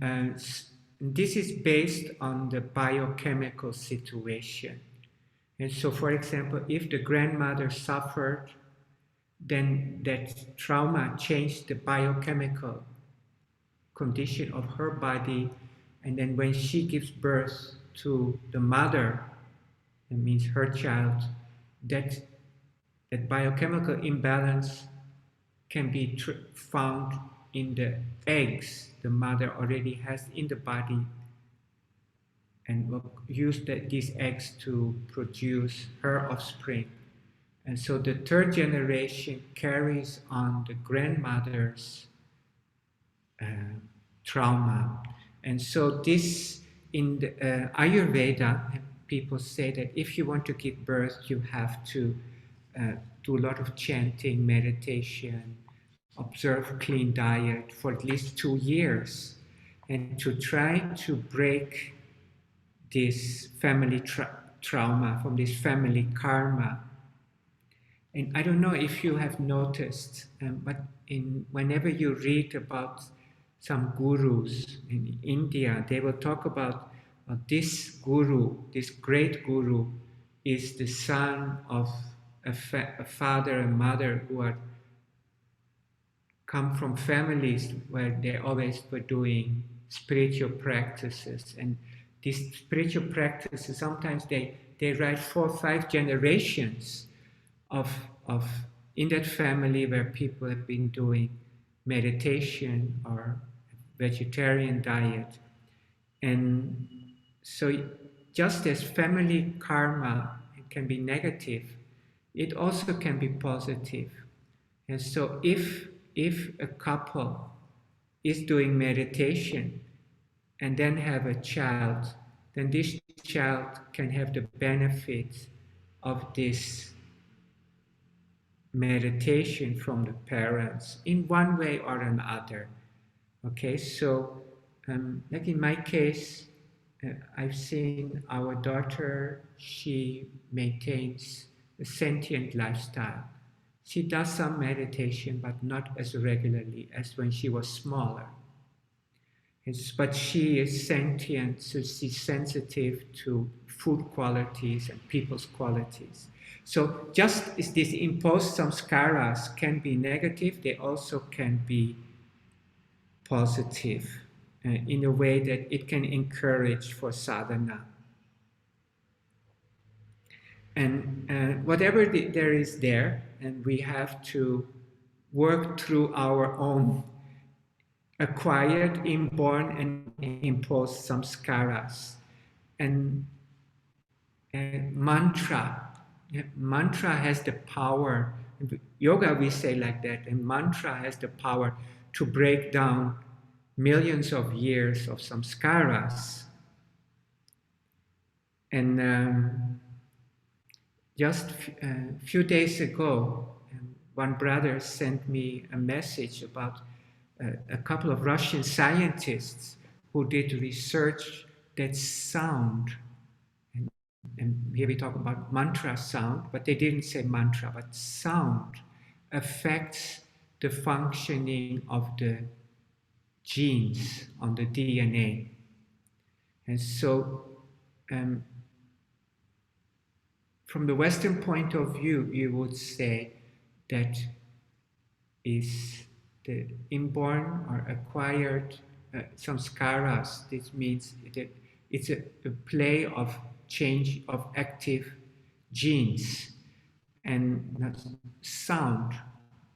this is based on the biochemical situation. And so, for example, if the grandmother suffered, then that trauma changed the biochemical condition of her body. And then when she gives birth to the mother, that means her child, that biochemical imbalance can be found in the eggs the mother already has in the body, and will use these eggs to produce her offspring. And so the 3rd generation carries on the grandmother's trauma. And so this, in the Ayurveda, people say that if you want to give birth, you have to do a lot of chanting, meditation, observe clean diet for at least 2 years, and to try to break this family trauma, from this family karma. And I don't know if you have noticed, but whenever you read about some gurus in India, they will talk about this guru, this great guru, is the son of a father and mother who are come from families where they always were doing spiritual practices. And these spiritual practices, sometimes they write 4 or 5 generations of in that family where people have been doing meditation or vegetarian diet. And so just as family karma can be negative, it also can be positive. And so if a couple is doing meditation and then have a child, then this child can have the benefits of this meditation from the parents in one way or another. Okay, so like in my case, I've seen our daughter, she maintains a sentient lifestyle. She does some meditation, but not as regularly as when she was smaller. But she is sentient, so she's sensitive to food qualities and people's qualities. So just as these imposed samskaras can be negative, they also can be positive in a way that it can encourage for sadhana. And whatever there is there, and we have to work through our own acquired, inborn, and imposed samskaras. And mantra has the power. In yoga we say like that, and mantra has the power to break down millions of years of samskaras. And just a few days ago, one brother sent me a message about a couple of Russian scientists who did research that sound, and here we talk about mantra sound, but they didn't say mantra, but sound affects the functioning of the genes on the DNA. And so from the Western point of view, you would say that is the inborn or acquired samskaras. This means that it's a play of change of active genes, and sound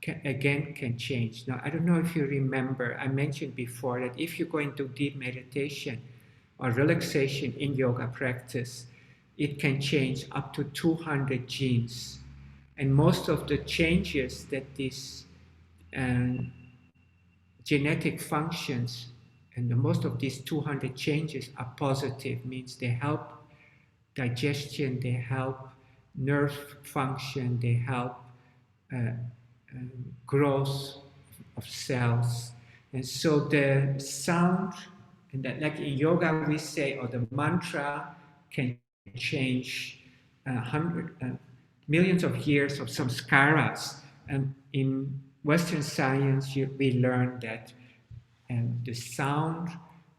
can change. Now, I don't know if you remember, I mentioned before that if you go into deep meditation or relaxation in yoga practice, it can change up to 200 genes. And most of the changes that these genetic functions, and most of these 200 changes are positive, means they help digestion, they help nerve function, they help growth of cells. And so the sound, and that, like in yoga we say, or the mantra can change millions of years of samskaras. And in Western science, we learn that the sound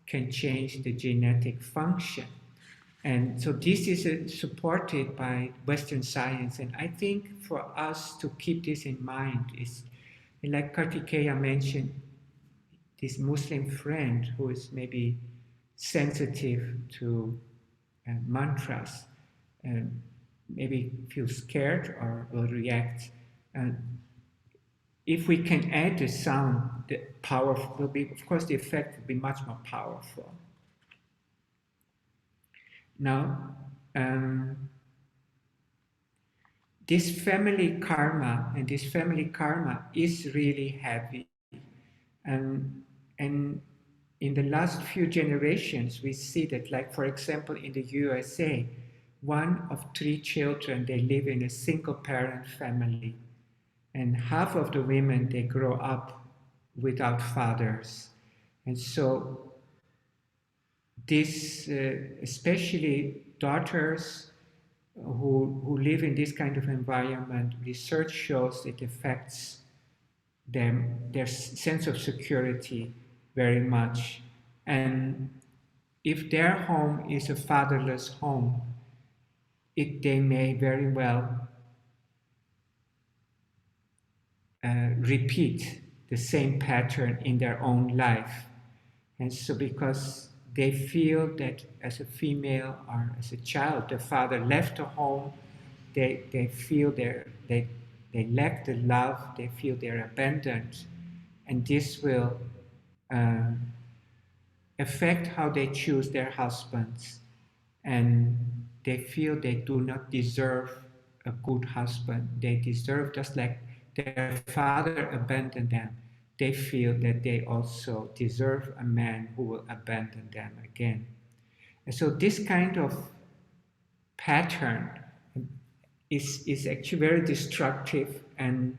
can change the genetic function. And so this is supported by Western science. And I think for us to keep this in mind is, like Kartikeya mentioned, this Muslim friend who is maybe sensitive to mantras, maybe feel scared or will react. And if we can add the sound, the power will be, of course, the effect will be much more powerful. Now, this family karma, and this family karma is really heavy. And in the last few generations, we see that, like, for example, in the USA, 1 of 3 children, they live in a single parent family. And half of the women, they grow up without fathers. And so this, especially daughters who live in this kind of environment, research shows it affects them, their sense of security very much. And if their home is a fatherless home, they may very well repeat the same pattern in their own life. And so because they feel that as a female or as a child, the father left the home, they feel they lack the love, they feel they're abandoned, and this will uh, affect how they choose their husbands, and they feel they do not deserve a good husband. They deserve, just like their father abandoned them, they feel that they also deserve a man who will abandon them again. And so this kind of pattern is actually very destructive, and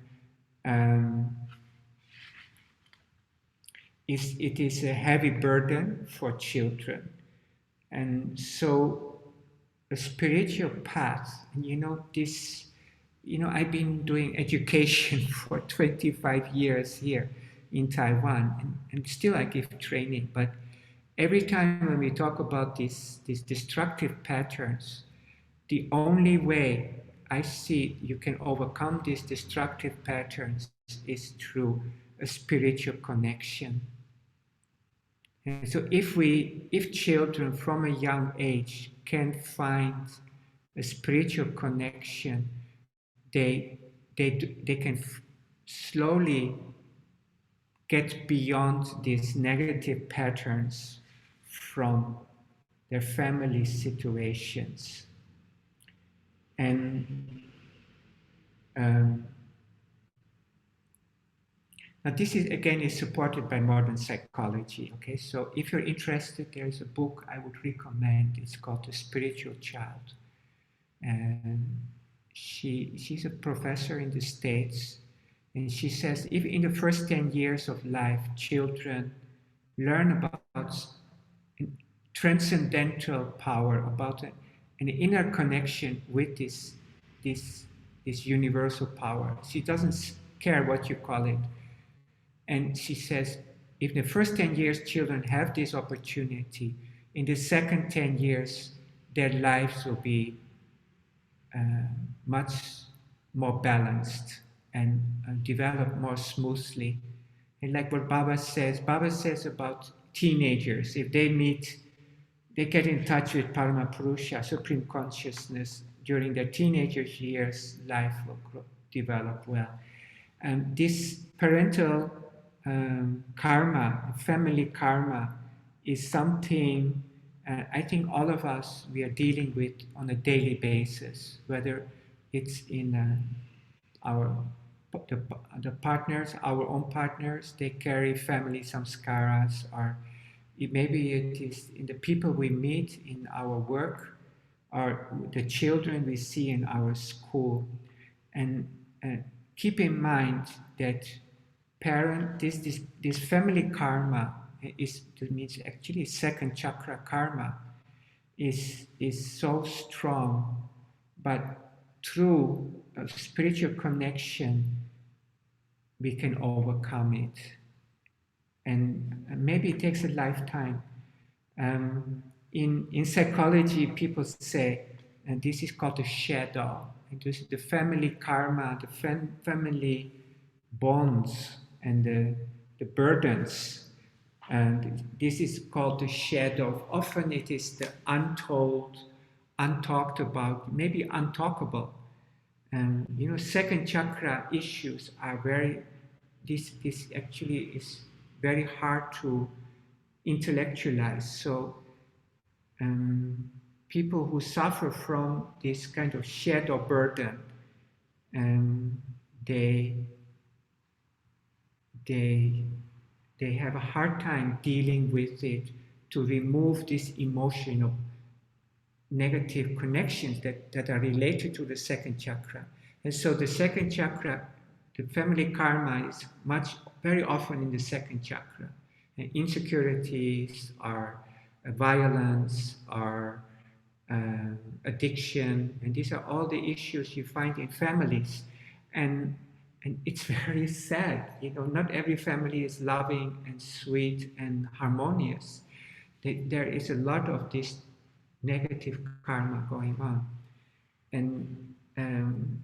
um, it is a heavy burden for children. And so a spiritual path, and I've been doing education for 25 years here in Taiwan, and still I give training, but every time when we talk about these destructive patterns, the only way I see you can overcome these destructive patterns is through a spiritual connection. And so if children from a young age can find a spiritual connection, they can slowly get beyond these negative patterns from their family situations. And now this is again is supported by modern psychology. Okay, so if you're interested, there is a book I would recommend. It's called The Spiritual Child, and she's a professor in the States, and she says if in the first 10 years of life children learn about transcendental power, about an inner connection with this universal power, she doesn't care what you call it. And she says, if the first 10 years children have this opportunity, in the second 10 years, their lives will be much more balanced and develop more smoothly. And like what Baba says about teenagers, if they meet, they get in touch with Paramapurusha, Supreme Consciousness, during their teenager years, life will develop well. And this parental karma, family karma, is something I think all of us, we are dealing with on a daily basis, whether it's in our the partners, our own partners, they carry family samskaras, or maybe it is in the people we meet in our work, or the children we see in our school. And keep in mind that this family karma means actually second chakra karma is so strong, but through a spiritual connection, we can overcome it. And maybe it takes a lifetime. In psychology, people say, and this is called the shadow, and this is the family karma, the family bonds, and the burdens. And this is called the shadow. Often it is the untold, untalked about, maybe untalkable. And second chakra issues are very, this actually is very hard to intellectualize. So people who suffer from this kind of shadow burden, they they they have a hard time dealing with it, to remove this emotion of negative connections that are related to the second chakra. And so the second chakra, the family karma, is very often in the second chakra. And insecurities are violence, are addiction, and these are all the issues you find in families. And it's very sad, not every family is loving and sweet and harmonious. There is a lot of this negative karma going on. And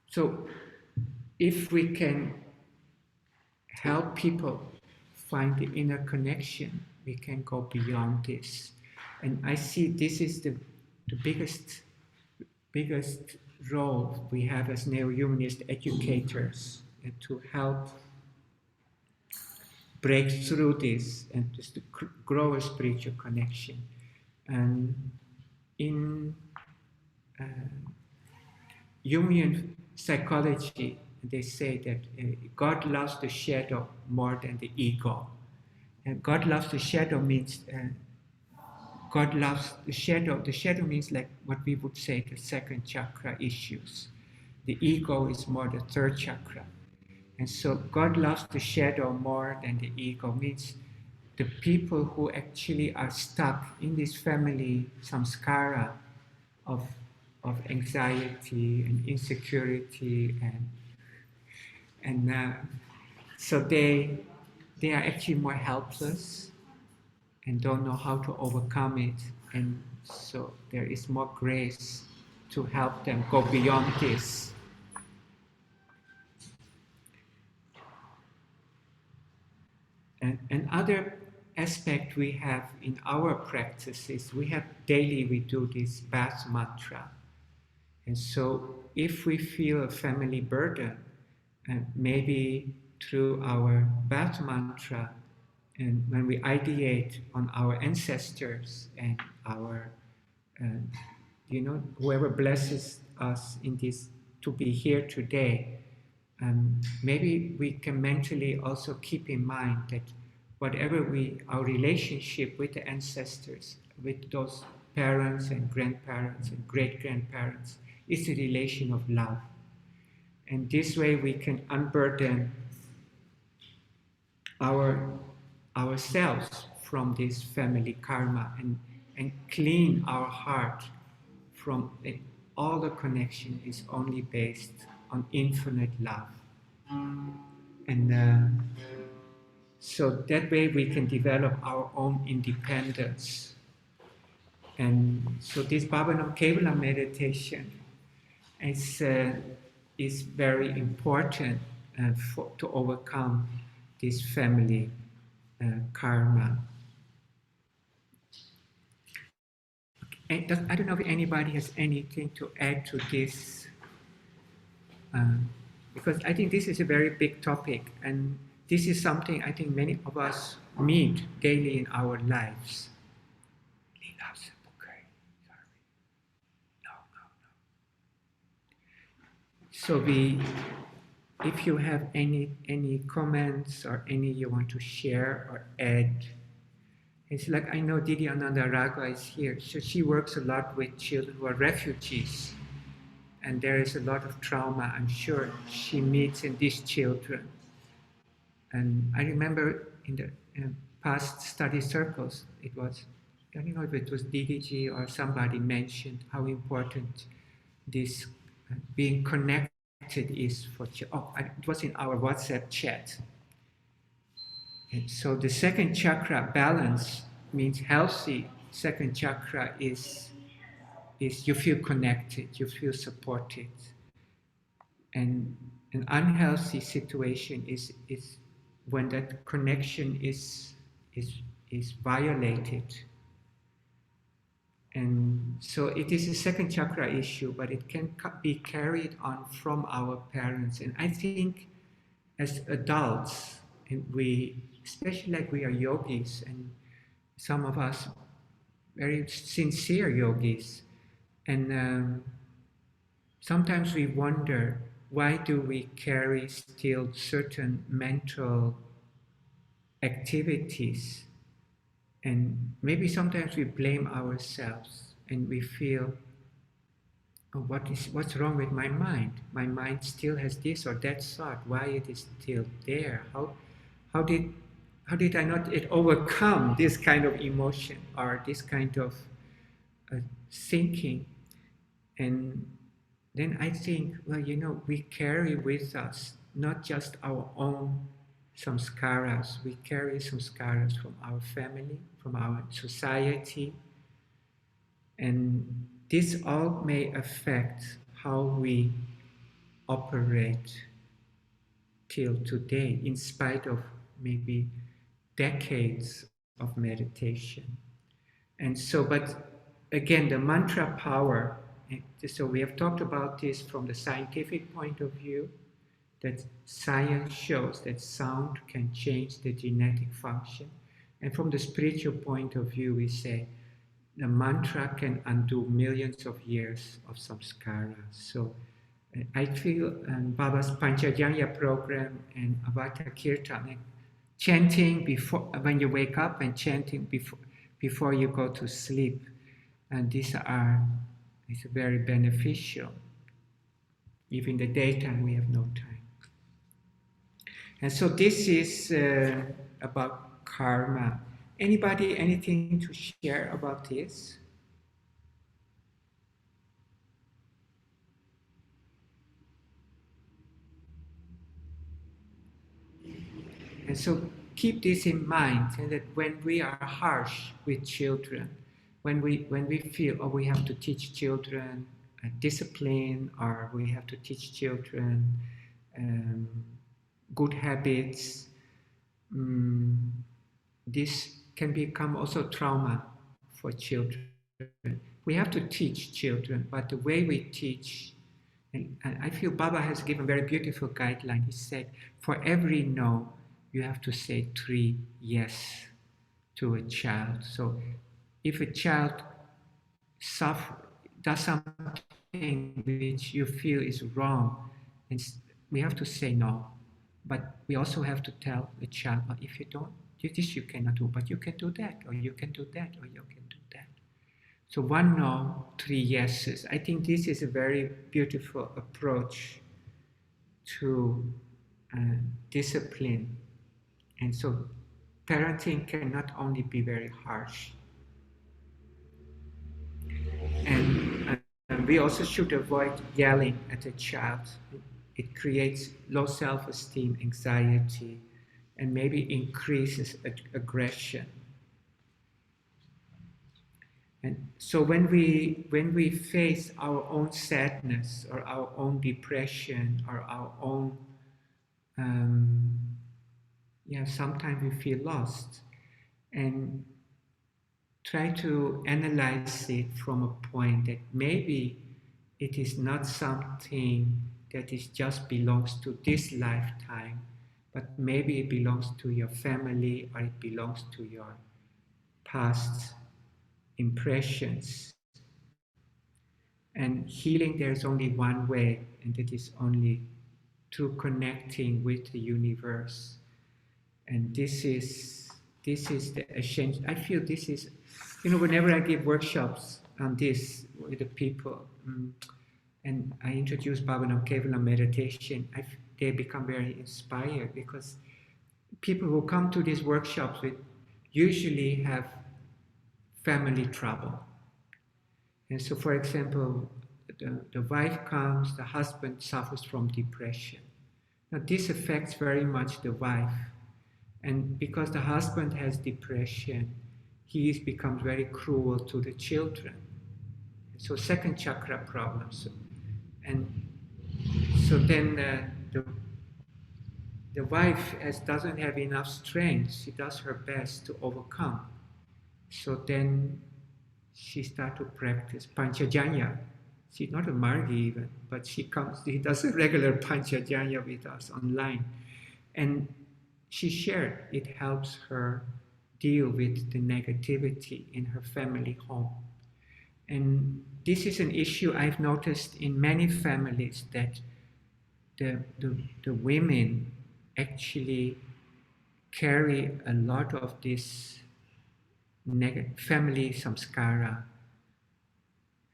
so if we can help people find the inner connection, we can go beyond this. And I see this is the biggest role we have as neo-humanist educators, to help break through this and just to grow a spiritual connection. And in Jungian psychology, they say that God loves the shadow more than the ego. And God loves the shadow means God loves the shadow. The shadow means like what we would say the second chakra issues. The ego is more the third chakra. And so God loves the shadow more than the ego, means the people who actually are stuck in this family samskara of anxiety and insecurity, and so they are actually more helpless and don't know how to overcome it, and so there is more grace to help them go beyond this. And another aspect we have in our practices, we do this bath mantra. And so if we feel a family burden, and maybe through our bath mantra, and when we ideate on our ancestors and our, whoever blesses us in this to be here today, maybe we can mentally also keep in mind that whatever our relationship with the ancestors, with those parents and grandparents and great-grandparents, is a relation of love. And this way we can unburden ourselves from this family karma, and clean our heart from it. All the connection is only based on infinite love. And so that way we can develop our own independence. And so this Bhavanam Kevala meditation is very important to overcome this family karma. And I don't know if anybody has anything to add to this, because I think this is a very big topic, and this is something I think many of us meet daily in our lives. So if you have any comments or any you want to share or add, it's like I know Didi Ananda Raga is here. So she works a lot with children who are refugees, and there is a lot of trauma, I'm sure, she meets in these children. And I remember in the past study circles, I don't know if it was DDG or somebody mentioned how important this being connected is for it was in our WhatsApp chat. And so the second chakra, balance, means healthy. Second chakra is you feel connected, you feel supported. And an unhealthy situation is when that connection is is violated. And so it is a second chakra issue, but it can be carried on from our parents. And I think as adults, and we, especially like we are yogis, and some of us very sincere yogis, and sometimes we wonder, why do we carry still certain mental activities? And maybe sometimes we blame ourselves and we feel, oh, what's wrong with my mind? My mind still has this or that thought. Why it is still there? How did how did I not overcome this kind of emotion or this kind of uh, thinking? And then I think, well, we carry with us not just our own samskaras, we carry samskaras from our family, from our society, and this all may affect how we operate till today, in spite of maybe decades of meditation. And so, but again, the mantra power, so we have talked about this from the scientific point of view, that science shows that sound can change the genetic function. And from the spiritual point of view, we say the mantra can undo millions of years of samskara. So I feel Baba's Panchajanya program and Avata Kirtan, and chanting before when you wake up and chanting before you go to sleep, and these are is very beneficial. Even in the daytime we have no time. And so this is about karma. Anybody, anything to share about this? And so keep this in mind, and that when we are harsh with children, when we feel, oh, we have to teach children discipline, or we have to teach children um, good habits, um, this can become also trauma for children. We have to teach children, but the way we teach, and I feel Baba has given very beautiful guideline. He said, for every no, you have to say 3 yes to a child. So if a child does something which you feel is wrong, and we have to say no. But we also have to tell the child, well, if you don't, this you cannot do, but you can do that, or you can do that, or you can do that. So 1 no, 3 yeses. I think this is a very beautiful approach to discipline. And so parenting can not only be very harsh, and we also should avoid yelling at a child. It creates low self-esteem, anxiety, and maybe increases aggression. And so when we face our own sadness or our own depression or our own sometimes we feel lost, and try to analyze it from a point that maybe it is not something that is just belongs to this lifetime, but maybe it belongs to your family, or it belongs to your past impressions. And healing, there's only one way, and it is only through connecting with the universe. And this is the essential. I feel this is, whenever I give workshops on this with the people, and I introduce Bhavanam Kevalam meditation, they become very inspired, because people who come to these workshops with usually have family trouble. And so, for example, the wife comes, the husband suffers from depression. Now this affects very much the wife, and because the husband has depression, he becomes very cruel to the children. So second chakra problems, and so then the wife doesn't have enough strength. She does her best to overcome. So then she starts to practice Panchajanya. She's not a Margi even, but she does a regular Panchajanya with us online. And she shared it helps her deal with the negativity in her family home. And this is an issue I've noticed in many families, that the women actually carry a lot of this family samskara.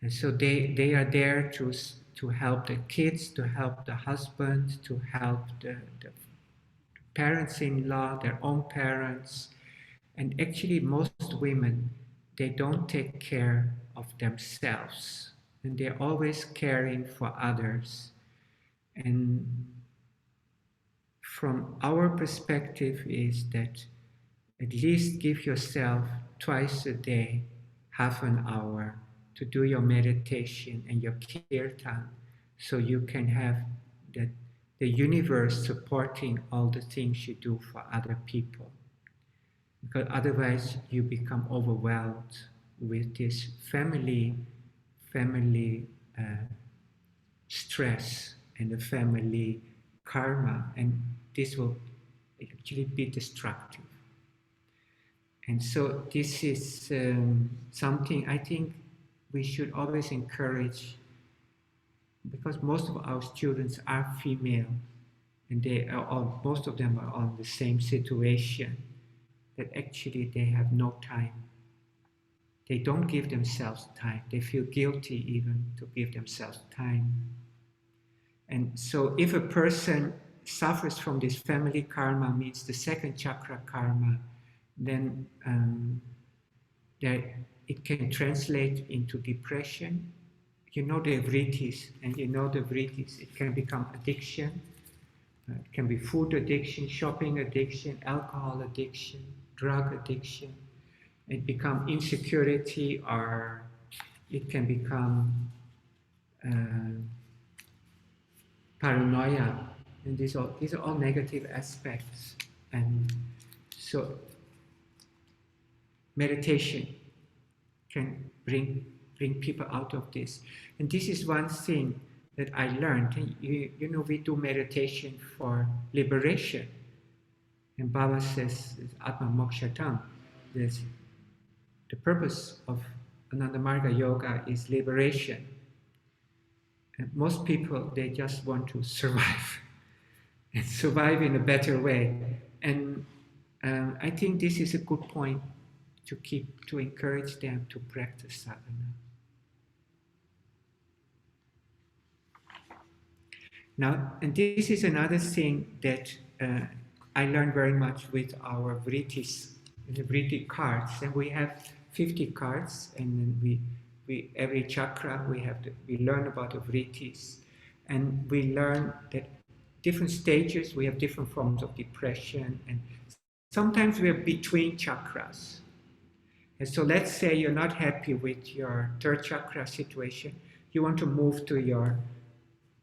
And so they are there to help the kids, to help the husband, to help the parents-in-law, their own parents. And actually most women, they don't take care of themselves. And they're always caring for others. And from our perspective is that at least give yourself twice a day, half an hour, to do your meditation and your kirtan, so you can have the universe supporting all the things you do for other people. Because otherwise you become overwhelmed with this family stress and the family karma, and this will actually be destructive. And so this is something I think we should always encourage, because most of our students are female, and most of them are on the same situation, that actually they have no time. They don't give themselves time. They feel guilty even to give themselves time. And so if a person suffers from this family karma, means the second chakra karma, then it can translate into depression. You know the vrittis, and you know the vrittis, it can become addiction. It can be food addiction, shopping addiction, alcohol addiction, drug addiction. It becomes insecurity, or it can become paranoia. And these are all negative aspects. And so meditation can bring people out of this. And this is one thing that I learned. You know, we do meditation for liberation. And Baba says, Atma Mokshatam. The purpose of Ananda Marga Yoga is liberation. And most people, they just want to survive and survive in a better way. And I think this is a good point to encourage them to practice sadhana. Now, and this is another thing that I learned very much with our vrittis, the vritti cards, and we have 50 cards, and then we every chakra we learn about the vrittis, and we learn that different stages we have different forms of depression, and sometimes we are between chakras. And so let's say you're not happy with your third chakra situation, you want to move to your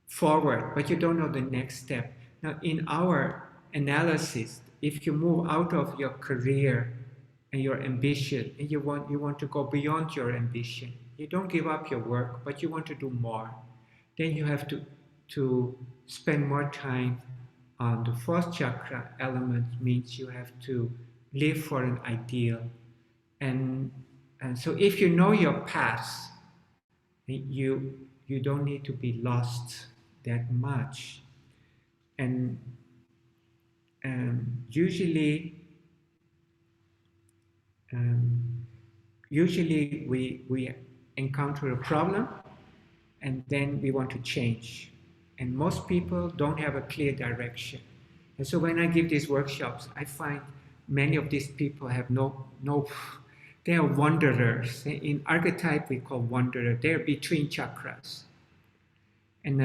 forward, but you don't know the next step. Now, in our analysis, if you move out of your career and your ambition, and you want to go beyond your ambition, you don't give up your work, but you want to do more, then you have to spend more time on the fourth chakra element. Means you have to live for an ideal. And so if you know your path, you don't need to be lost that much. And usually we encounter a problem and then we want to change. And most people don't have a clear direction. And so when I give these workshops, I find many of these people have no, they are wanderers. In archetype, we call wanderer. They're between chakras. And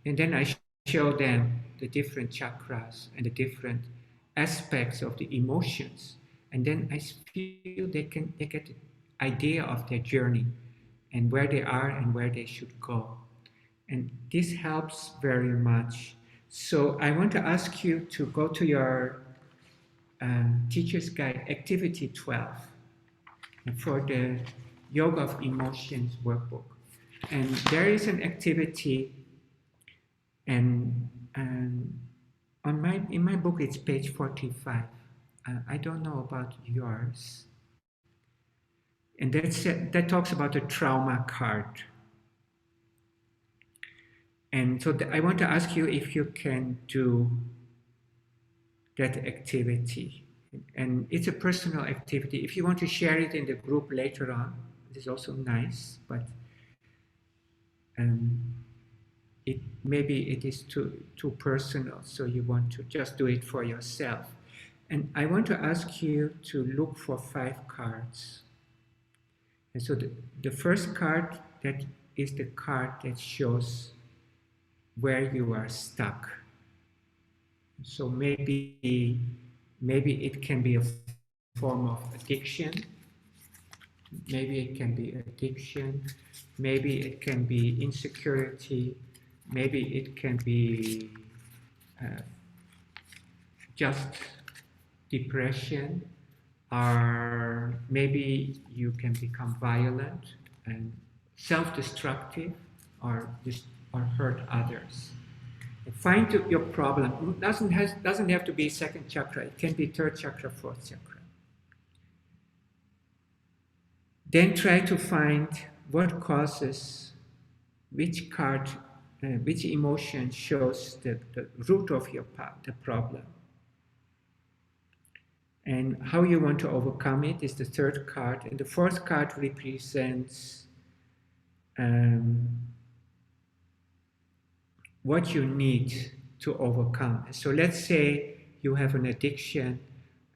then I show them the different chakras and the different aspects of the emotions, and then I feel they get an idea of their journey and where they are and where they should go. And this helps very much. So I want to ask you to go to your teacher's guide activity 12 for the yoga of emotions workbook. And there is an activity, and in my book it's page 45. I don't know about yours. And that talks about the trauma card. And so I want to ask you if you can do that activity. And it's a personal activity. If you want to share it in the group later on, it is also nice, but um, maybe it is too personal, so you want to just do it for yourself. And I want to ask you to look for 5 cards. And so the first card, that is the card that shows where you are stuck. So maybe it can be a form of addiction. Maybe it can be addiction. Maybe it can be insecurity. Maybe it can be uh, just depression, or maybe you can become violent and self-destructive, or hurt others. Find your problem. Doesn't have to be second chakra. It can be third chakra, fourth chakra. Then try to find what causes, which card, which emotion shows the root of the problem. And how you want to overcome it is the third card. And the fourth card represents what you need to overcome. So let's say you have an addiction,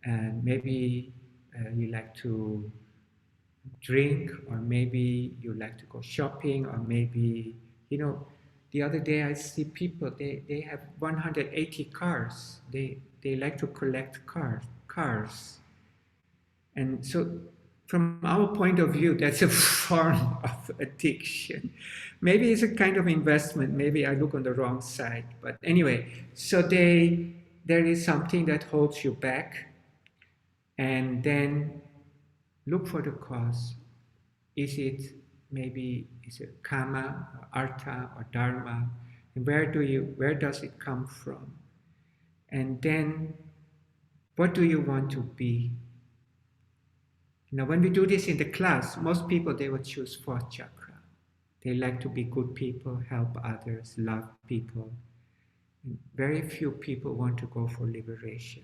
and maybe you like to drink, or maybe you like to go shopping, or maybe, the other day I see people, they have 180 cars. They like to collect cars. And so from our point of view, that's a form of addiction. Maybe it's a kind of investment. Maybe I look on the wrong side. But anyway, so there is something that holds you back. And then look for the cause. Is it karma, or artha, or dharma? And where does it come from? And then what do you want to be? Now, when we do this in the class, most people, they would choose fourth chakra. They like to be good people, help others, love people. And very few people want to go for liberation.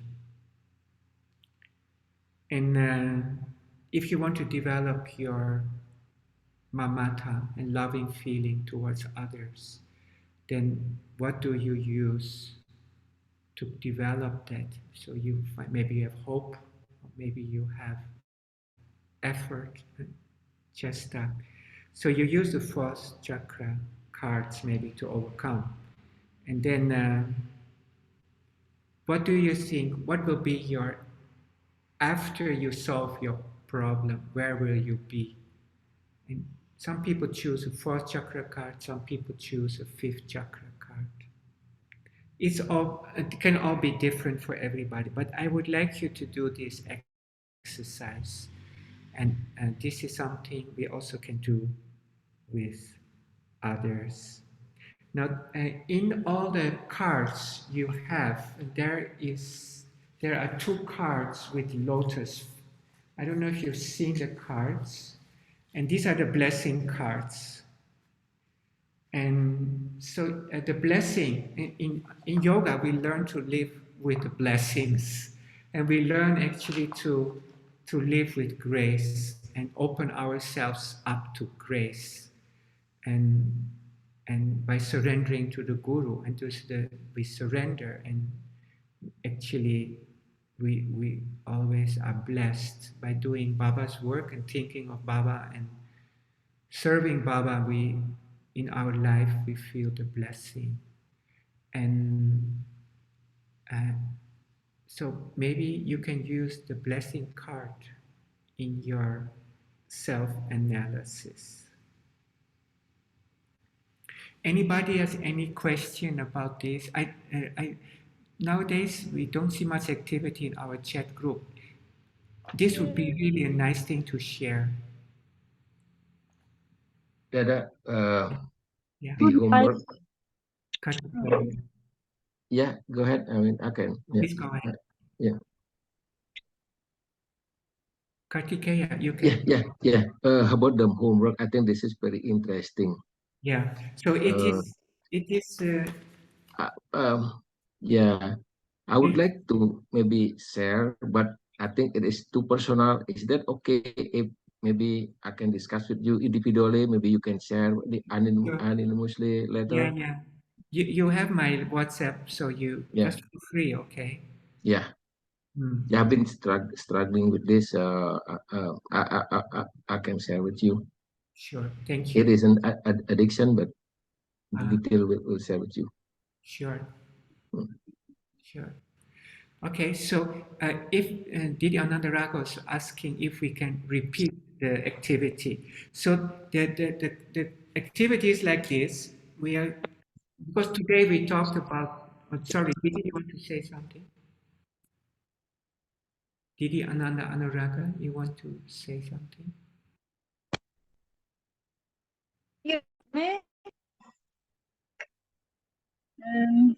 And if you want to develop your mamata and loving feeling towards others, then what do you use to develop that? So maybe you have hope, or maybe you have effort, chesta. So you use the fourth chakra cards maybe to overcome. And then what do you think? What will be after you solve your problem, where will you be? And some people choose a fourth chakra card, some people choose a fifth chakra card. It can all be different for everybody, but I would like you to do this exercise. And this is something we also can do with others. Now, in all the cards you have, there are 2 cards with lotus. I don't know if you've seen the cards, and these are the blessing cards. And so the blessing, in yoga, we learn to live with the blessings, and we learn actually to live with grace and open ourselves up to grace. And by surrendering to the guru, and we surrender, and actually we always are blessed by doing Baba's work and thinking of Baba and serving Baba. in our life we feel the blessing. And uh, so maybe you can use the blessing card in your self analysis. Anybody has any question about this? Nowadays we don't see much activity in our chat group. This would be really a nice thing to share. Dada, Yeah. the homework. Yeah, go ahead. I mean, I can. Yeah. Please go ahead. Yeah. Kartikeya, you Yeah, can. yeah. About the homework, I think this is very interesting. Yeah. So it is. It is. Yeah, I would like to maybe share, but I think it is too personal. Is that okay if maybe I can discuss with you individually? Maybe you can share the anonymously Yeah, later. yeah. You have my WhatsApp, so you Yeah, just feel free, okay? yeah, Mm. yeah. I've been struggling with this. I can share with you. Sure. Thank It you. is an addiction, but the Uh, detail will share with you. sure. Mm. Sure. Okay. So if Didi Anandarago is asking if we can repeat the activity. So the activity is like this. We are because today we talked about. Sorry, Didi, you want to say something? Didi Ananda Anuraga, you want to say something? Yeah. Um,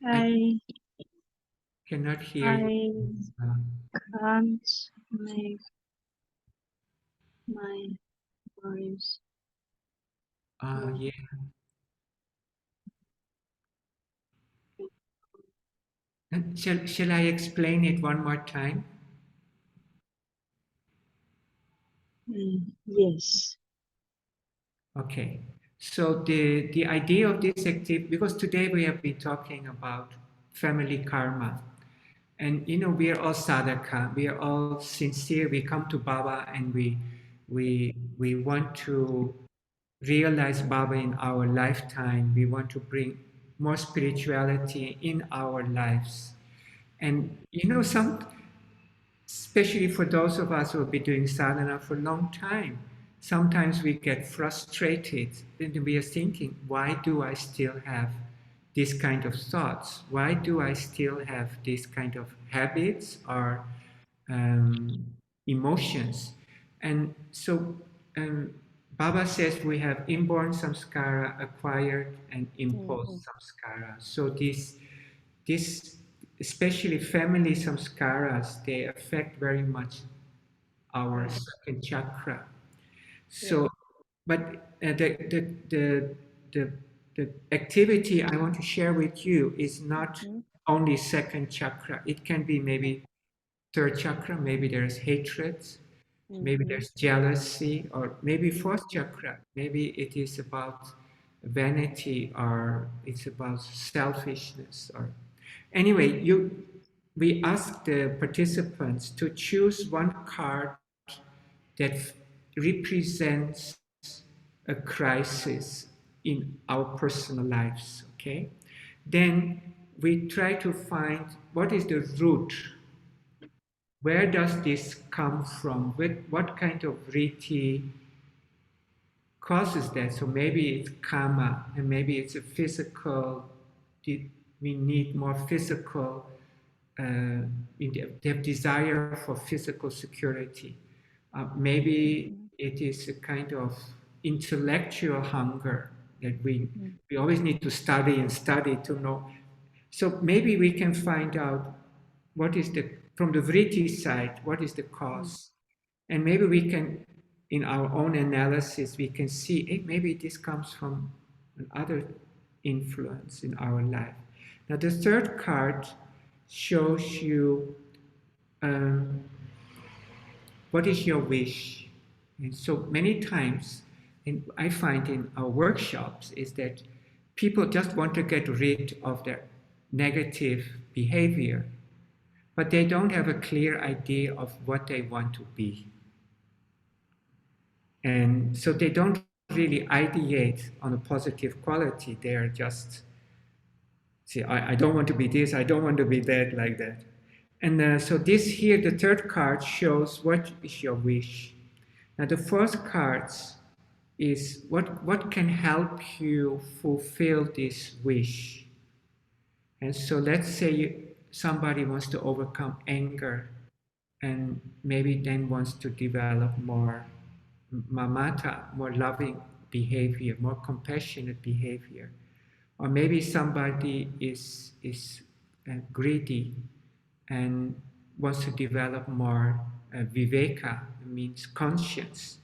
I Cannot hear you. I Uh, can't make my voice. yeah. And shall I explain it one more time? Yes. Okay. So the idea of this activity, because today we have been talking about family karma, and we are all sadhaka, we are all sincere. We come to Baba and we want to realize Baba in our lifetime. We want to bring more spirituality in our lives. And especially for those of us who have been doing sadhana for a long time, sometimes we get frustrated and we are thinking, why do I still have this kind of thoughts? Why do I still have this kind of habits or um, emotions? And so Baba says we have inborn samskara, acquired and imposed samskara. So this especially family samskaras, they affect very much our second chakra. So, but the the activity I want to share with you is not only second chakra. It can be maybe third chakra. Maybe there's hatred. Maybe there's jealousy, or maybe fourth chakra. Maybe it is about vanity, or it's about selfishness, or anyway, we ask the participants to choose one card that represents a crisis in our personal lives, okay? Then we try to find what is the root. Where does this come from? What kind of riti causes that? So maybe it's karma, and maybe it's a physical, we need more physical, they have desire for physical security. Maybe it is a kind of intellectual hunger that we always need to study and study to know. So maybe we can find out what is from the vritti side, what is the cause? And maybe we can, in our own analysis, we can see, hey, maybe this comes from another influence in our life. Now, the third card shows you um, what is your wish. And so many times, and I find in our workshops, is that people just want to get rid of their negative behavior, but they don't have a clear idea of what they want to be. And so they don't really ideate on a positive quality. They are just, see, I don't want to be this, I don't want to be that, like that. And so this here, the third card shows what is your wish. Now the fourth card is what can help you fulfill this wish. And so let's say somebody wants to overcome anger and maybe then wants to develop more mamata, more loving behavior, more compassionate behavior. Or maybe somebody is greedy and wants to develop more viveka, means conscience.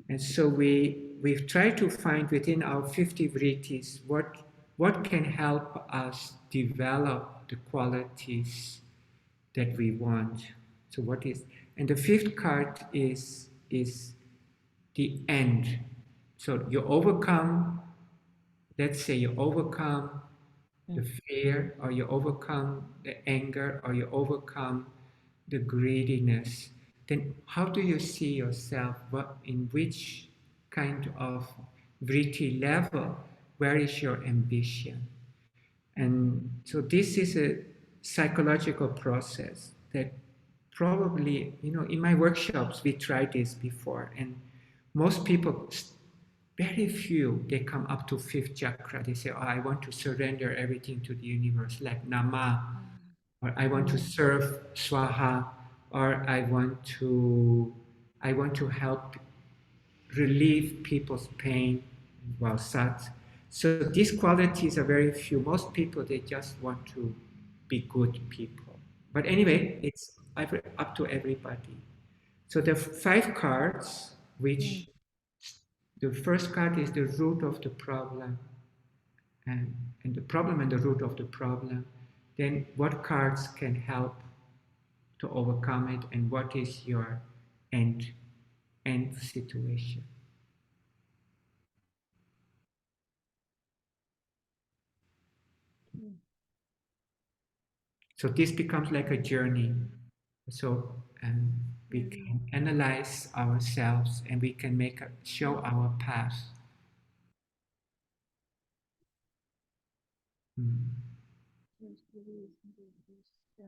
And so we've tried to find within our 50 vrittis what can help us develop the qualities that we want. So what is, and the fifth card is the end. So you overcome, let's say you overcome the fear, or you overcome the anger, or you overcome the greediness. Then how do you see yourself? What, in which kind of vritti level? Where is your ambition? And so this is a psychological process that probably, in my workshops, we tried this before, and most people, very few, they come up to fifth chakra. They say, oh, I want to surrender everything to the universe, like Nama, or I want to serve Swaha, or I want to help relieve people's pain, well, Sat. So these qualities are very few. Most people, they just want to be good people. But anyway, it's up to everybody. So the five cards, which the first card is the root of the problem, and, the problem and the root of the problem. Then what cards can help to overcome it, and what is your end situation? So this becomes like a journey. So we can analyze ourselves, and we can show our path.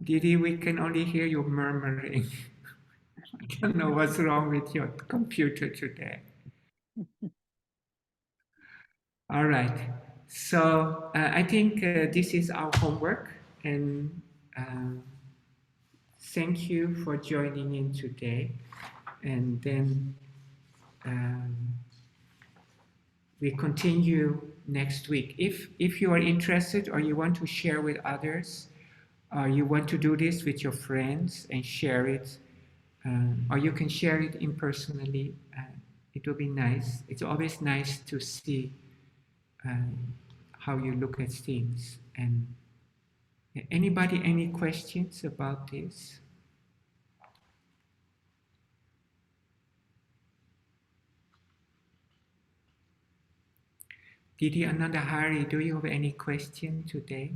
Didi, we can only hear you murmuring. I don't know what's wrong with your computer today. All right. So I think this is our homework, and um, thank you for joining in today. And then um, we continue next week. If you are interested, or you want to share with others, or you want to do this with your friends and share it, or you can share it impersonally. It will be nice. It's always nice to see how you look at things. And anybody, any questions about this? Didi Anandahari, do you have any question today?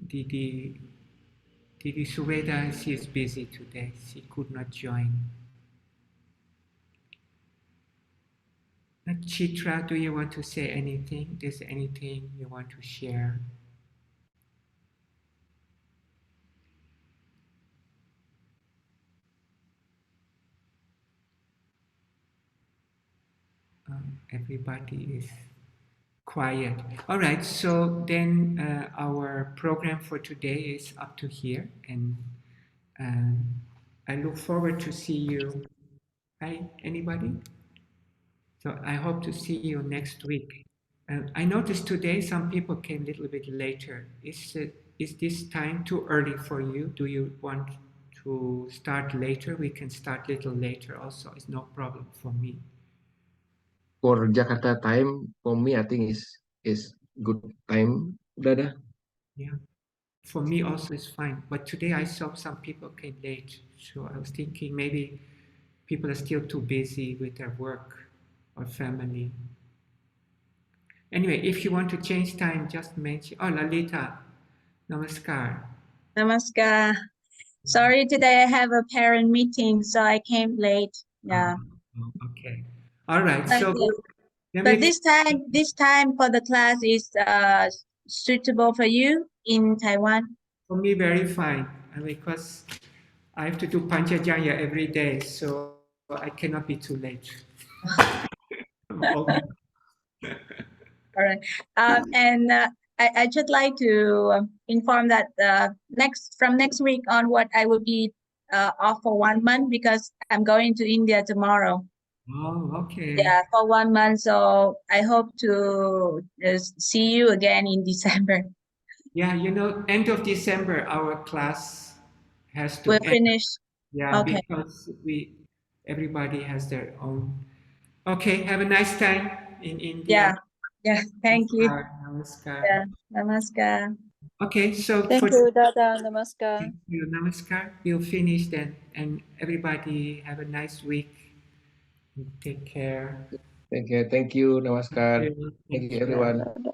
Didi Suweda, she is busy today. She could not join. Chitra, do you want to say anything? Is there anything you want to share? Everybody is quiet. All right, so then our program for today is up to here, and I look forward to see you. Hi, anybody? So I hope to see you next week. I noticed today some people came a little bit later. Is this time too early for you? Do you want to start later? We can start a little later also. It's no problem for me. For Jakarta time, for me, I think is good time, Dada. Yeah. For me also it's fine. But today I saw some people came late. So I was thinking maybe people are still too busy with their work or family. Anyway, if you want to change time, just mention. Oh, Lalita, namaskar. Namaskar. Sorry, today I have a parent meeting, so I came late. Yeah. Okay. All right. But, So let but me, this time for the class is suitable for you in Taiwan. for me, very fine. Because I have to do Panchajanya every day, so I cannot be too late. I'm old. All right. And I just like to inform that from next week onward, I will be off for 1 month because I'm going to India tomorrow. Oh, okay. Yeah, for 1 month. So I hope to see you again in December. Yeah, end of December, our class has to We'll end. finish. Yeah, Okay. because everybody has their own. Okay, have a nice time in India. Yeah. Yeah. Thank you. Namaskar, namaskar. Yeah. Namaskar. Okay, so Thank you, Dada. Namaskar. thank you, namaskar. We'll finish then, and everybody have a nice week. Take care. Thank you, Thank Namaskar. you. Thank Thank you, you. everyone. Dada.